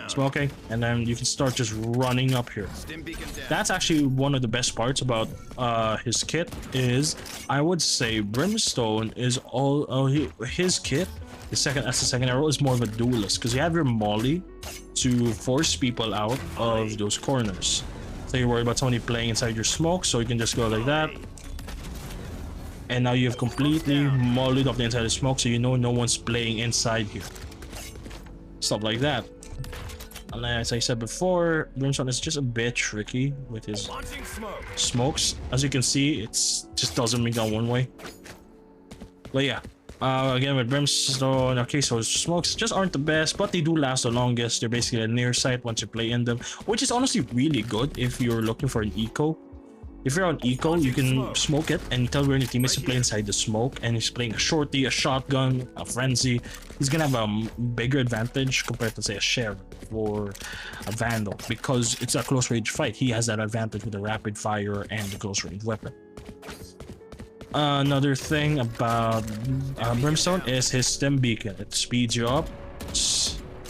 smoking, and then you can start just running up here. That's actually one of the best parts about his kit. Is I would say Brimstone is his kit. The second arrow is more of a duelist, because you have your molly to force people out of those corners. So you're worried about somebody playing inside your smoke, so you can just go like that. And now you have completely mollied off the inside of the smoke, so you know no one's playing inside here. Stuff like that. And as I said before, Brimstone is just a bit tricky with his smokes. As you can see, it's just doesn't make that one way. But yeah, again with Brimstone, okay, so smokes just aren't the best, but they do last the longest. They're basically a near sight once you play in them, which is honestly really good if you're looking for an eco. If you're on eco, you can smoke it and tell where your teammates to play inside the smoke, and he's playing a shorty, a shotgun, a frenzy. He's gonna have a bigger advantage compared to say a sheriff or a vandal, because it's a close range fight. He has that advantage with the rapid fire and the close range weapon. Another thing about Brimstone is his stem beacon. It speeds you up,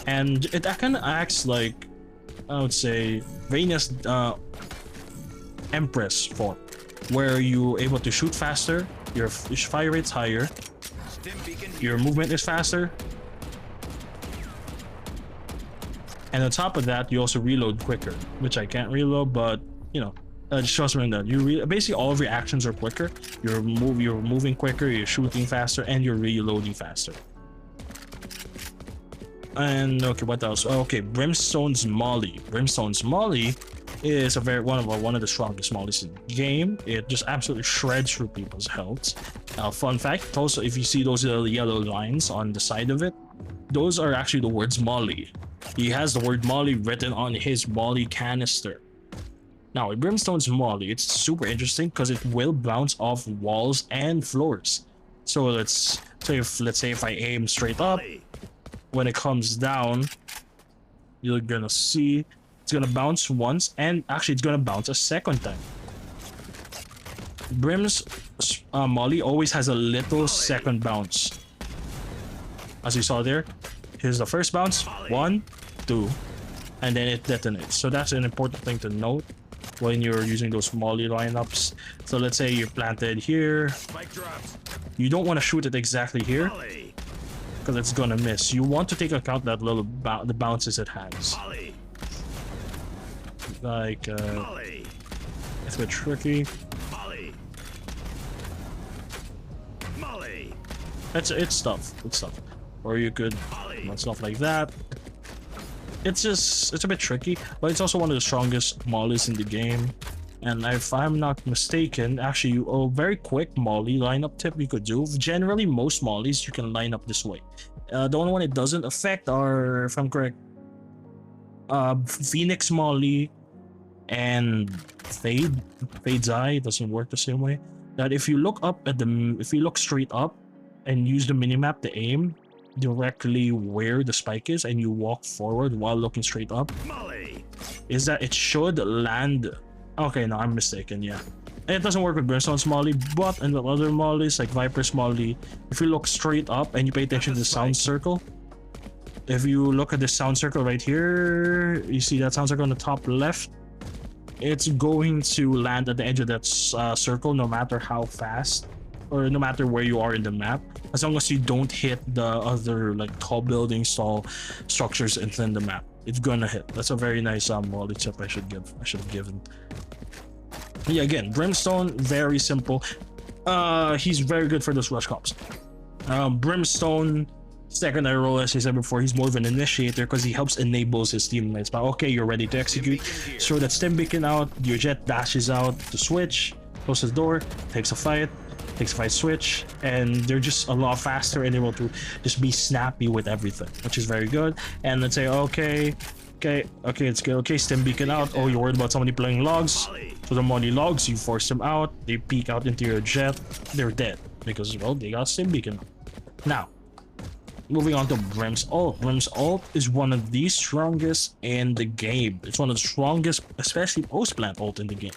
and it kind of acts like, I would say, Vayne's Empress form, where you're able to shoot faster, your fire rate's higher, your movement is faster, and on top of that, you also reload quicker, which I can't reload, but you know, just trust me on that. Basically all of your actions are quicker. You're moving quicker, you're shooting faster, and you're reloading faster. And okay, what else? Okay, Brimstone's Molly. Brimstone's Molly is one of the strongest mollies in the game. It just absolutely shreds through people's health. Fun fact, also, if you see those little yellow lines on the side of it, those are actually the words Molly. He has the word Molly written on his Molly canister. Now with Brimstone's Molly, it's super interesting because it will bounce off walls and floors. So let's say if I aim straight up, when it comes down, you're gonna see it's gonna bounce once, and actually it's gonna bounce a second time. Brim's Molly always has a little second bounce. As you saw there, here's the first bounce, 1, 2, and then it detonates. So that's an important thing to note. when you're using those molly lineups. So let's say you're planted here. Spike drops. You don't want to shoot it exactly here Molly. because it's gonna miss. You want to take account that little the bounces it has. Molly. Like Molly. it's a bit tricky. Molly. Molly. It's tough. It's tough. Or you could stuff like that. It's a bit tricky, but it's also one of the strongest mollies in the game. And if I'm not mistaken, actually, a very quick molly lineup tip you could do. Generally, most mollies you can line up this way. The only one it doesn't affect are, if I'm correct, Phoenix molly and Fade's Eye doesn't work the same way. That if you look up at if you look straight up and use the minimap to aim directly where the spike is, and you walk forward while looking straight up, Molly. is that it should land. Okay, no, I'm mistaken. Yeah, and it doesn't work with Brimstone's molly, but in the other mollies like Viper's molly, if you look straight up and you pay attention to the sound circle, if you look at the sound circle right here, you see that sound circle on the top left, it's going to land at the edge of that circle no matter how fast or no matter where you are in the map, as long as you don't hit the other like tall buildings, tall structures within the map. It's gonna hit. That's a very nice molly tip I should have given. Yeah, again, Brimstone, very simple. He's very good for those rush comps. Brimstone, secondary role, as I said before, he's more of an initiator because he helps enables his teammates. But okay, you're ready to execute. Throw that stim beacon out, your jet dashes out to switch, closes the door, takes a fight switch, and they're just a lot faster and able to just be snappy with everything, which is very good. And let's say okay, it's good. Okay, stim beacon out. Oh, you're worried about somebody playing logs, so the money logs, you force them out, they peek out into your jet, they're dead because, well, they got stim beacon. Now moving on to Brim's ult. Brim's ult is one of the strongest in the game. It's one of the strongest, especially post-plant ult in the game,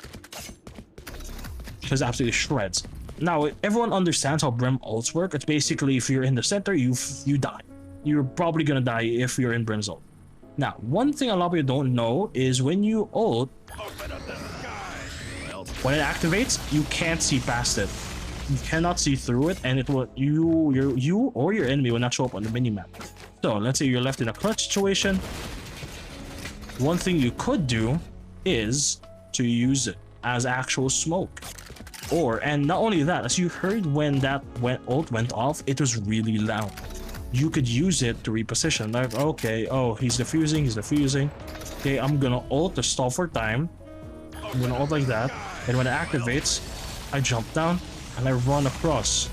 because it absolutely shreds. Now, everyone understands how Brim ults work. It's basically, if you're in the center, you die. You're probably gonna die if you're in Brim's ult. Now, one thing a lot of people don't know is when you ult, when it activates, you can't see past it. You cannot see through it, and it will you or your enemy will not show up on the minimap. So let's say you're left in a clutch situation. One thing you could do is to use it as actual smoke. And not only that, as you heard when that ult went off, it was really loud. You could use it to reposition. Like, okay, oh, he's defusing. Okay, I'm gonna ult to stall for time. I'm gonna ult like that, and when it activates, I jump down and I run across.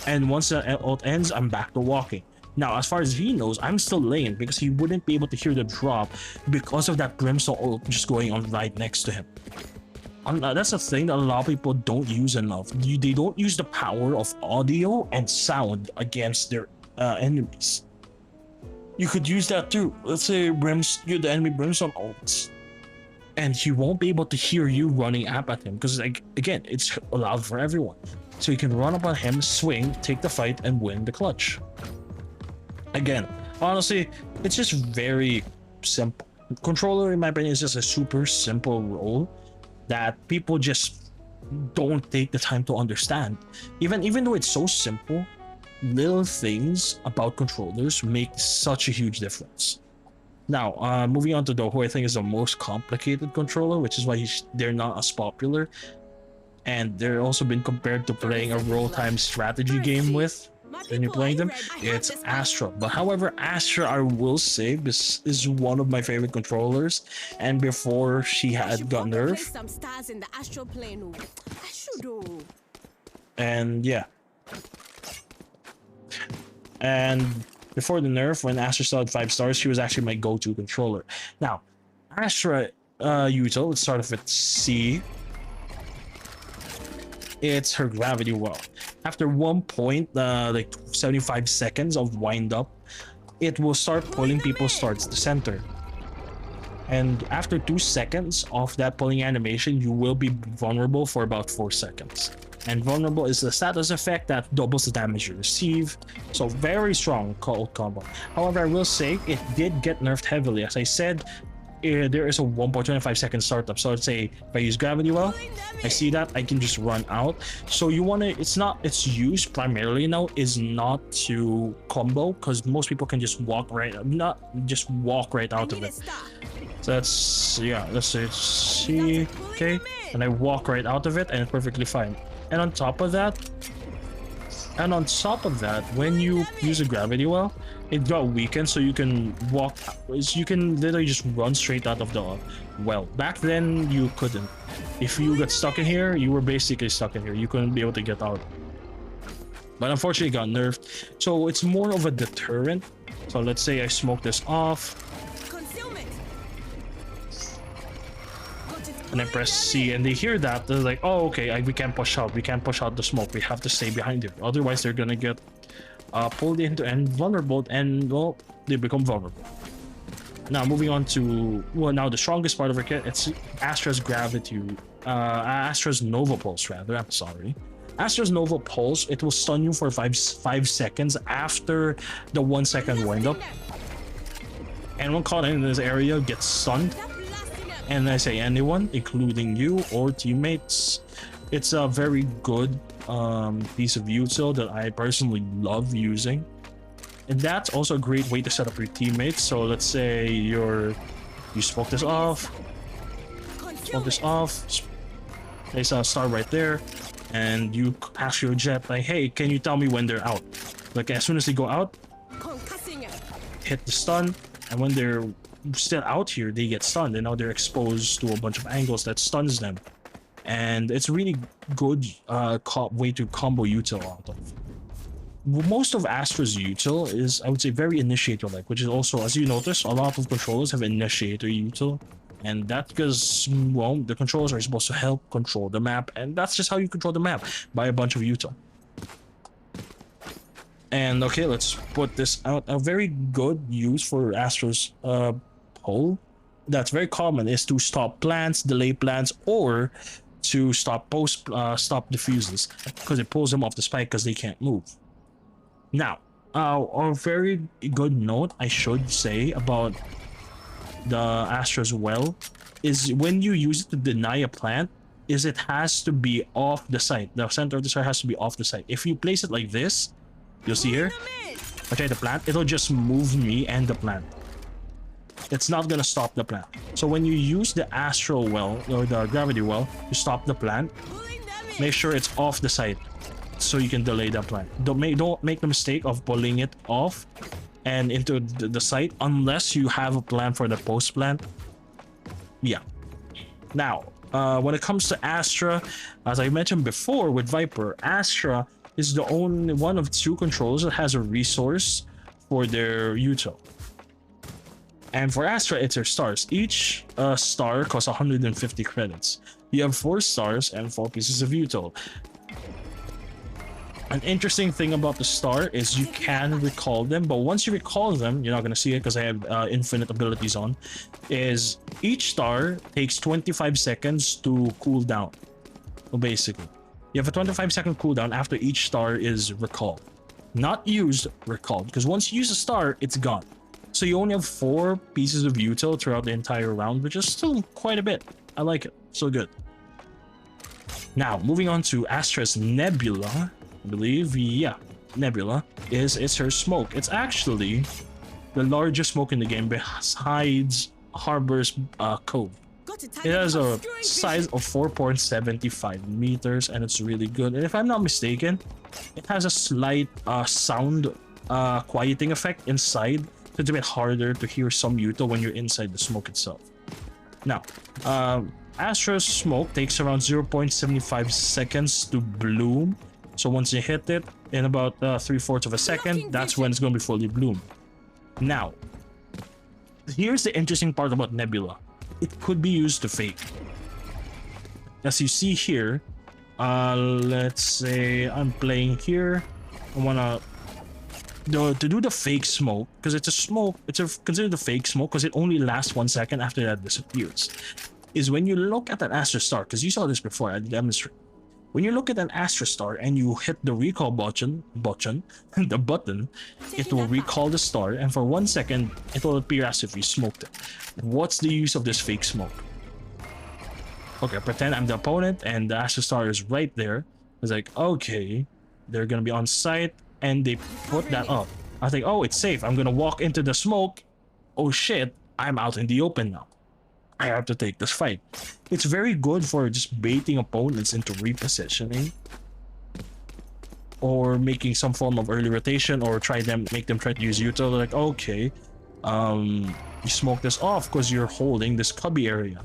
And once the ult ends, I'm back to walking. Now, as far as he knows, I'm still laying because he wouldn't be able to hear the drop because of that Brimstone ult just going on right next to him. That's a thing that a lot of people don't use enough. They don't use the power of audio and sound against their enemies. You could use that too. Let's say the enemy Brimstone ults, and he won't be able to hear you running up at him because, like, again, it's allowed for everyone. So you can run up on him, swing, take the fight, and win the clutch. Again, honestly, it's just very simple. Controller, in my opinion, is just a super simple role that people just don't take the time to understand. Even though it's so simple, little things about controllers make such a huge difference. Now, moving on to who I think is the most complicated controller, which is why they're not as popular, and they're also been compared to playing a roll-time strategy game with. When you're playing them, it's Astra. But however, Astra, I will say, this is one of my favorite controllers, and before she had got nerfed, some stars in the astral plane. I should. And yeah, and before the nerf, when Astra still had 5 stars, she was actually my go-to controller. Now, Astra util, let's start off with C. It's her gravity well. After one point, like 75 seconds of wind up, it will start pulling people towards the center. And after 2 seconds of that pulling animation, you will be vulnerable for about 4 seconds. And vulnerable is the status effect that doubles the damage you receive. So very strong ult combo. However, I will say it did get nerfed heavily. As I said, there is a 1.25 second startup. So let's say if I use gravity well, I see that I can just run out. So you want to, it's used primarily now is not to combo, because most people can just walk right out of it. So that's, yeah, let's say C, okay, and I walk right out of it and it's perfectly fine. And on top of that, when you use a gravity well, it got weakened, so you can literally just run straight out of the well. Back then you couldn't. If you got stuck in here, you were basically stuck in here. You couldn't be able to get out. But unfortunately it got nerfed, so it's more of a deterrent. So let's say I smoke this off and I press C, and they hear that, they're like, oh, okay, we can't push out the smoke, we have to stay behind it, otherwise they're gonna get pulled into and vulnerable, and well, they become vulnerable. Now moving on to, well, now the strongest part of our kit, it's Astra's Astra's Nova Pulse, rather, I'm sorry. Astra's Nova Pulse, it will stun you for 5 seconds after the 1 second wind up. Anyone caught in this area gets stunned. And I say anyone, including you or teammates. It's a very good piece of util that I personally love using. And that's also a great way to set up your teammates. So let's say you smoke this off, there's a star right there, and you ask your jet like, hey, can you tell me when they're out? Like as soon as they go out, hit the stun, and when they're still out here, they get stunned, and now they're exposed to a bunch of angles that stuns them. And it's a really good way to combo util out of. Most of Astra's util is, I would say, very initiator-like, which is also, as you notice, a lot of controllers have initiator util, and that's because, well, the controllers are supposed to help control the map, and that's just how you control the map, by a bunch of util. And okay, let's put this out. A very good use for Astra's pole that's very common is to stop plants, delay plants, or to stop diffuses, because it pulls them off the spike because they can't move. Now, a very good note I should say about the Astra's well is when you use it to deny a plant, is it has to be off the site. The center of the site has to be off the site. If you place it like this, you'll see here, I try to plant, it'll just move me and the plant. It's not gonna stop the plant. So when you use the astral well or the gravity well to stop the plant, make sure it's off the site so you can delay that plant. Don't make the mistake of pulling it off and into the site unless you have a plan for the post plant. Yeah. Now, when it comes to Astra, as I mentioned before with Viper, Astra is the only one of 2 controllers that has a resource for their util. And for Astra, it's her stars. Each star costs 150 credits. You have 4 stars and 4 pieces of util. An interesting thing about the star is you can recall them, but once you recall them, you're not going to see it because I have infinite abilities on, is each star takes 25 seconds to cool down. So basically, you have a 25-second cooldown after each star is recalled. Not used, recalled, because once you use a star, it's gone. So you only have 4 pieces of util throughout the entire round, which is still quite a bit. I like it. So good. Now, moving on to Astra's Nebula, I believe, yeah, Nebula, it's her smoke. It's actually the largest smoke in the game besides Harbor's Cove. It has a size of 4.75 meters, and it's really good. And if I'm not mistaken, it has a slight sound quieting effect inside, so it's a bit harder to hear some util when you're inside the smoke itself. Now, Astra's smoke takes around 0.75 seconds to bloom. So once you hit it in about 3/4 of a second, that's when it's going to be fully bloomed. Now, here's the interesting part about Nebula. It could be used to fake. As you see here, let's say I'm playing here. I wanna to do the fake smoke, because it's a smoke. It's considered a fake smoke because it only lasts 1 second after that disappears. Is when you look at that Astra star, because you saw this before, I demonstrate. When you look at an Astra star and you hit the recall the button, it will recall the star, and for 1 second, it will appear as if you smoked it. What's the use of this fake smoke? Okay, pretend I'm the opponent and the Astra star is right there. It's like, okay, they're gonna be on site, and they put that up. I think, oh, it's safe. I'm gonna walk into the smoke. Oh shit, I'm out in the open now. I have to take this fight. It's very good for just baiting opponents into repositioning or making some form of early rotation, or make them try to use util. Like, okay, you smoke this off because you're holding this cubby area.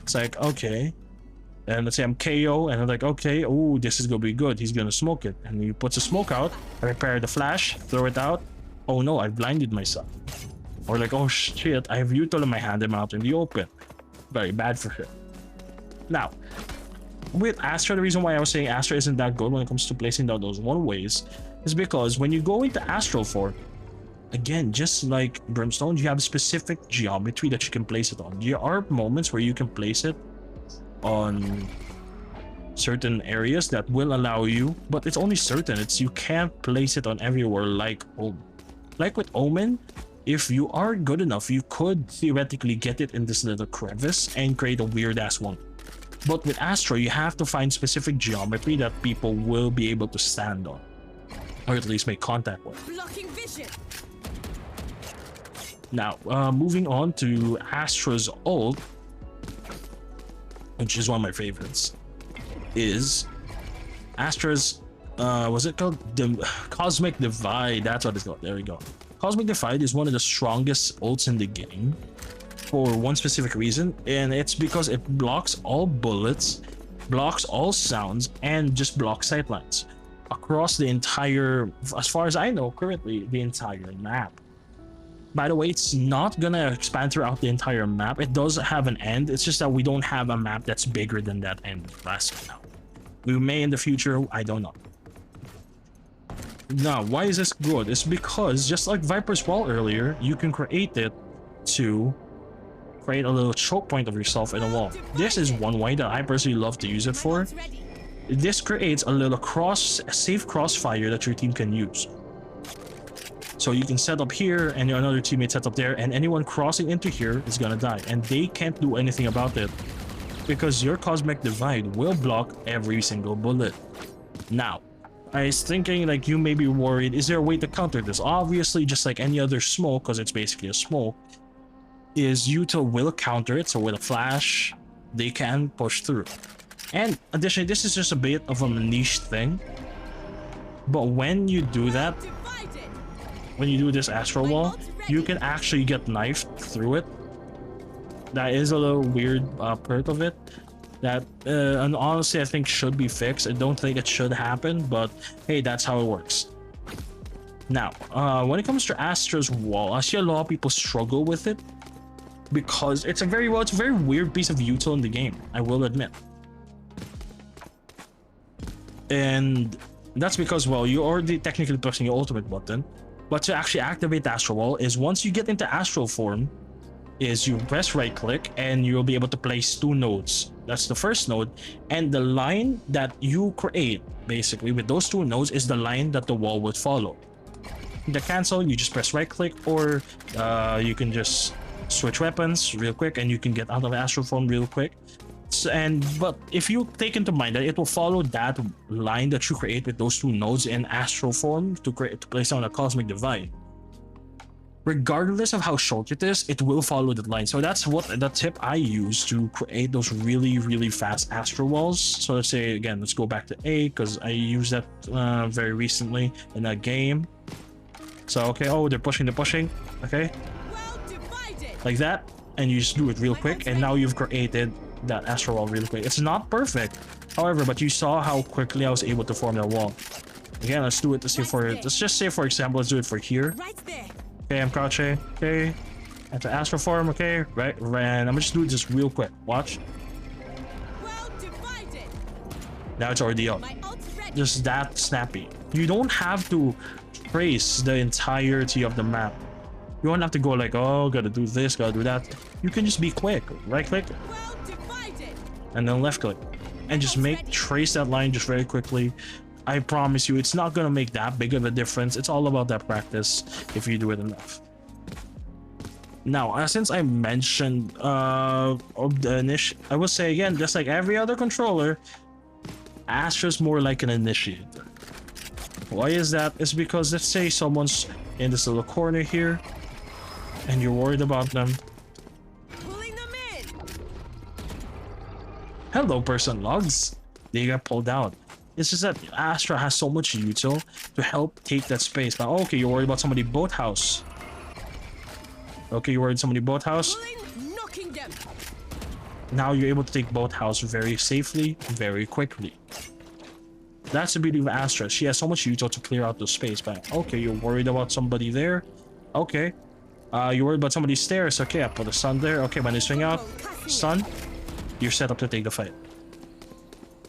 It's like, okay, and let's say I'm KO, and I'm like, okay, oh, this is gonna be good. He's gonna smoke it, and he puts a smoke out. I prepare the flash, throw it out. Oh no, I blinded myself. Or like, oh shit, I have util in my hand. I'm out in the open. Very bad for him. Now, with Astra, the reason why I was saying Astra isn't that good when it comes to placing down those one-ways is because when you go into Astral Form, again, just like Brimstone, you have a specific geometry that you can place it on. There are moments where you can place it on certain areas that will allow you, but it's only certain. You can't place it on everywhere like Omen. Like with Omen, if you are good enough, you could theoretically get it in this little crevice and create a weird ass one. But with Astra, you have to find specific geometry that people will be able to stand on, or at least make contact with. Blocking vision. Now, moving on to Astra's ult, which is one of my favorites, is Astra's, what's it called? The Cosmic Divide. That's what it's called. There we go. Cosmic Divide is one of the strongest ults in the game for one specific reason, and it's because it blocks all bullets, blocks all sounds, and just blocks sightlines across the entire, as far as I know currently, the entire map. By the way, it's not gonna expand throughout the entire map. It does have an end. It's just that we don't have a map that's bigger than that end as of now. We may in the future, I don't know. Now, why is this good? It's because, just like Viper's Wall earlier, you can create it to create a little choke point of yourself in a wall. This is one way that I personally love to use it for. This creates a little safe crossfire that your team can use. So you can set up here, and another teammate sets up there, and anyone crossing into here is gonna die, and they can't do anything about it because your Cosmic Divide will block every single bullet. Now, I was thinking, like, you may be worried, is there a way to counter this? Obviously, just like any other smoke, because it's basically a smoke, is util will counter it. So with a flash, they can push through. And additionally, this is just a bit of a niche thing, but when you do that, when you do this Astral Wall, you can actually get knifed through it. That is a little weird part of it. That and honestly I think should be fixed. I don't think it should happen, but hey, that's how it works. Now, when it comes to Astra's Wall, I see a lot of people struggle with it because it's a very weird piece of util in the game, I will admit. And that's because, well, you're already technically pressing your ultimate button, but to actually activate the Astral Wall is once you get into Astral Form, is you press right click and you'll be able to place two nodes. That's the first node, and the line that you create basically with those two nodes is the line that the wall would follow. To cancel, you just press right click, or you can just switch weapons real quick and you can get out of Astral Form real quick. But if you take into mind that it will follow that line that you create with those two nodes in Astral Form to place down a Cosmic Divide, regardless of how short it is, it will follow that line. So that's what the tip I use to create those really fast Astral Walls. So let's say again, let's go back to A, because I used that very recently in a game. So okay, oh, they're pushing, okay, like that, and you just do it real quick, and now you've created that Astral Wall really quick. It's not perfect, however, but you saw how quickly I was able to form that wall. Again, let's do it to see let's just say for example, let's do it for here. Okay, I'm crouching. Okay, enter Astral Form. Okay, right, and I'm gonna just do this real quick. Watch. Now it's already up. Just that snappy. You don't have to trace the entirety of the map. You don't have to go like, oh, gotta do this, gotta do that. You can just be quick. Right click, and then left click. and just trace that line just very quickly. I promise you, it's not gonna make that big of a difference. It's all about that practice if you do it enough. Now, since I mentioned of the I will say again, just like every other controller, Astra's more like an initiator. Why is that? It's because let's say someone's in this little corner here, and you're worried about them. Pulling them in. Hello, person logs. They got pulled out. It's just that Astra has so much util to help take that space. Now, okay, you're worried about somebody boathouse. Okay, you're worried somebody boathouse. Pulling, knocking them. Now you're able to take boathouse very safely, very quickly. That's the beauty of Astra. She has so much util to clear out the space. But okay, you're worried about somebody there. Okay. You're worried about somebody's stairs. Okay, I put the sun there. Okay, when they swing out, sun, you're set up to take the fight.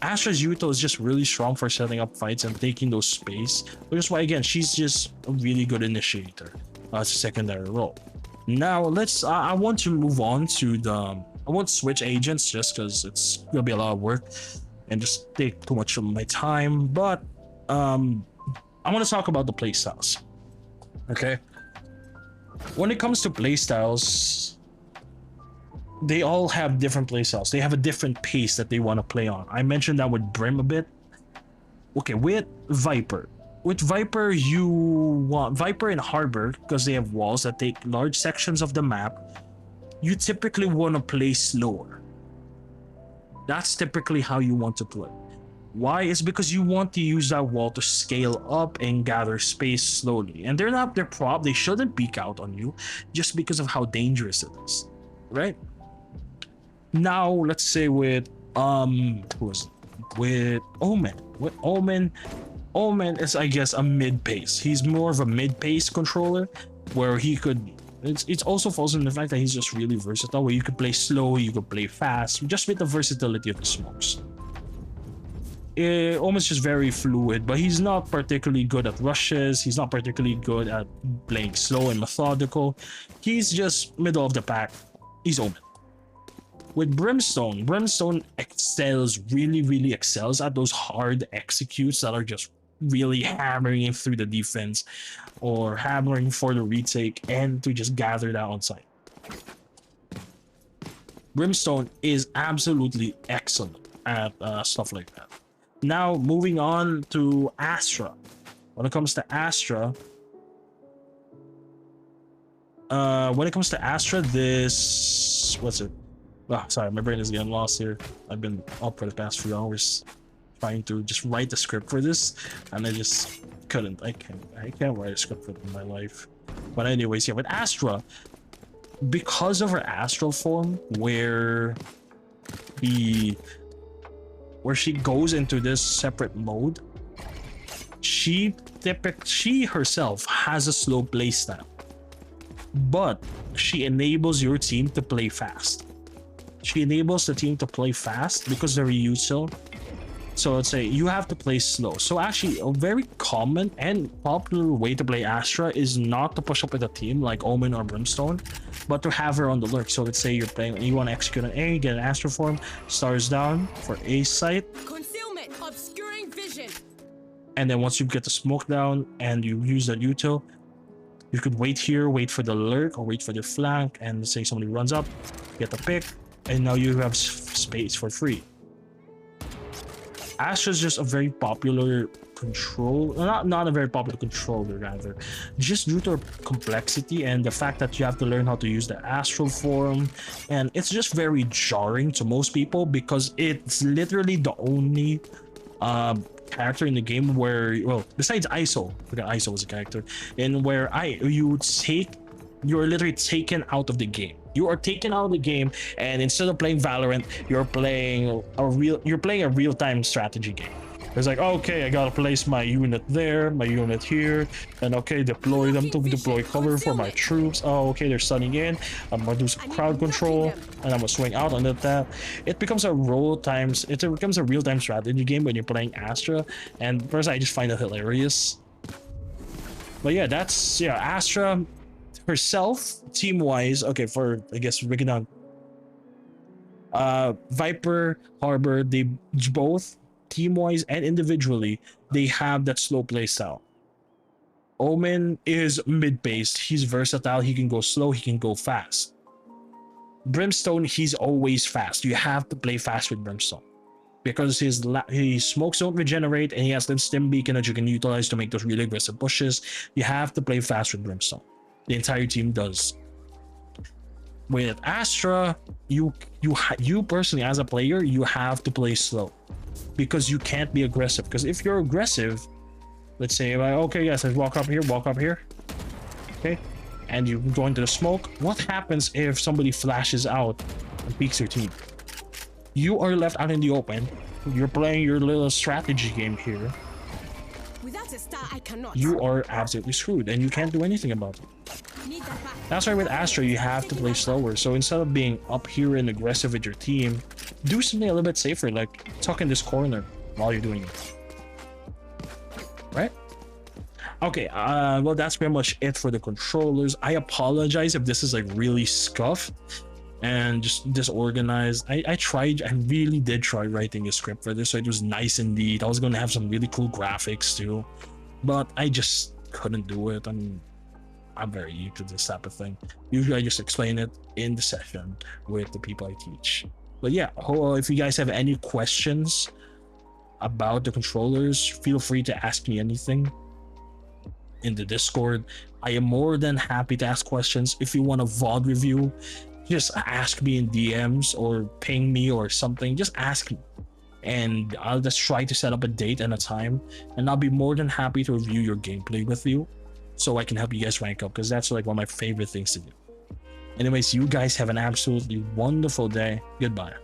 Astra's util is just really strong for setting up fights and taking those space. Which is why, again, she's just a really good initiator. It's a secondary role. Now, let's... I want to move on to the... I won't switch agents just because it's going to be a lot of work and just take too much of my time. But I want to talk about the playstyles. Okay? When it comes to playstyles, they all have different playstyles. They have a different pace that they want to play on. I mentioned that with Brim a bit. Okay, with Viper. With Viper, you want Viper and Harbor, because they have walls that take large sections of the map. You typically want to play slower. That's typically how you want to play. Why? It's because you want to use that wall to scale up and gather space slowly. And they're not their prop. They shouldn't peek out on you just because of how dangerous it is. Right? Now, let's say with with Omen. With Omen is, I guess, a mid-pace. He's more of a mid-pace controller where he could... It also falls in the fact that he's just really versatile, where you could play slow, you could play fast, just with the versatility of the smokes. Omen's just very fluid, but he's not particularly good at rushes. He's not particularly good at playing slow and methodical. He's just middle of the pack. He's Omen. With Brimstone, Brimstone really excels at those hard executes that are just really hammering through the defense or hammering for the retake and to just gather that on site. Brimstone is absolutely excellent at stuff like that. Now, moving on to Astra. When it comes to Astra, this... What's it? Oh, sorry, my brain is getting lost here. I've been up for the past few hours trying to just write the script for this, and I just couldn't. I can't write a script for it in my life. But anyways, yeah, with Astra, because of her astral form, where she goes into this separate mode, she herself has a slow playstyle, but she enables your team to play fast. She enables the team to play fast because they're useful. So let's say you have to play slow. So actually, a very common and popular way to play Astra is not to push up with a team like Omen or Brimstone, but to have her on the lurk. So let's say you're playing, you want to execute an A, get an Astra form, stars down for A site. Concealment, obscuring vision. And then once you get the smoke down and you use that util, you could wait here, wait for the lurk or wait for the flank, and say somebody runs up, get the pick, and now you have space for free. Astra is just a very popular control, not a very popular controller rather, just due to her complexity and the fact that you have to learn how to use the astral form, and it's just very jarring to most people because it's literally the only character in the game where, well, besides ISO, because ISO was a character, and where you're literally taken out of the game. You are taken out of the game, and instead of playing Valorant, you're playing a real-time strategy game. It's like, okay, I gotta place my unit there, my unit here, and okay, deploy them to deploy cover for my troops. Oh, okay, they're stunning in. I'm gonna do some crowd control, and I'm gonna swing out under that. It becomes a real-time strategy game when you're playing Astra, and personally, I just find it hilarious. But yeah, that's Astra herself, team-wise. Okay, for I guess breaking down Viper, Harbor, they both team-wise and individually, they have that slow play style. Omen is mid-paced. He's versatile. He can go slow. He can go fast. Brimstone, he's always fast. You have to play fast with Brimstone because his smokes don't regenerate, and he has the stim beacon that you can utilize to make those really aggressive pushes. You have to play fast with Brimstone. The entire team does. With Astra, you personally as a player, you have to play slow because you can't be aggressive. Because if you're aggressive, let's say like, okay guys, let's walk up here, okay, and you go into the smoke, what happens if somebody flashes out and peeks your team? You are left out in the open. You're playing your little strategy game here. Without a star, I cannot. You are absolutely screwed and you can't do anything about it. Need that back. That's why with Astra you have to play slower. So instead of being up here and aggressive with your team, do something a little bit safer, like tuck in this corner while you're doing it. Right? Okay, well that's pretty much it for the controllers. I apologize if this is like really scuffed and just disorganized. I really did try writing a script for this, so it was nice indeed. I was going to have some really cool graphics too, but I just couldn't do it. I'm very new to this type of thing. Usually I just explain it in the session with the people I teach. But yeah, if you guys have any questions about the controllers, feel free to ask me anything in the Discord. I am more than happy to ask questions. If you want a VOD review, just ask me in DMs or ping me or something. Just ask me and I'll just try to set up a date and a time, and I'll be more than happy to review your gameplay with you so I can help you guys rank up, because that's like one of my favorite things to do. Anyways, you guys have an absolutely wonderful day. Goodbye.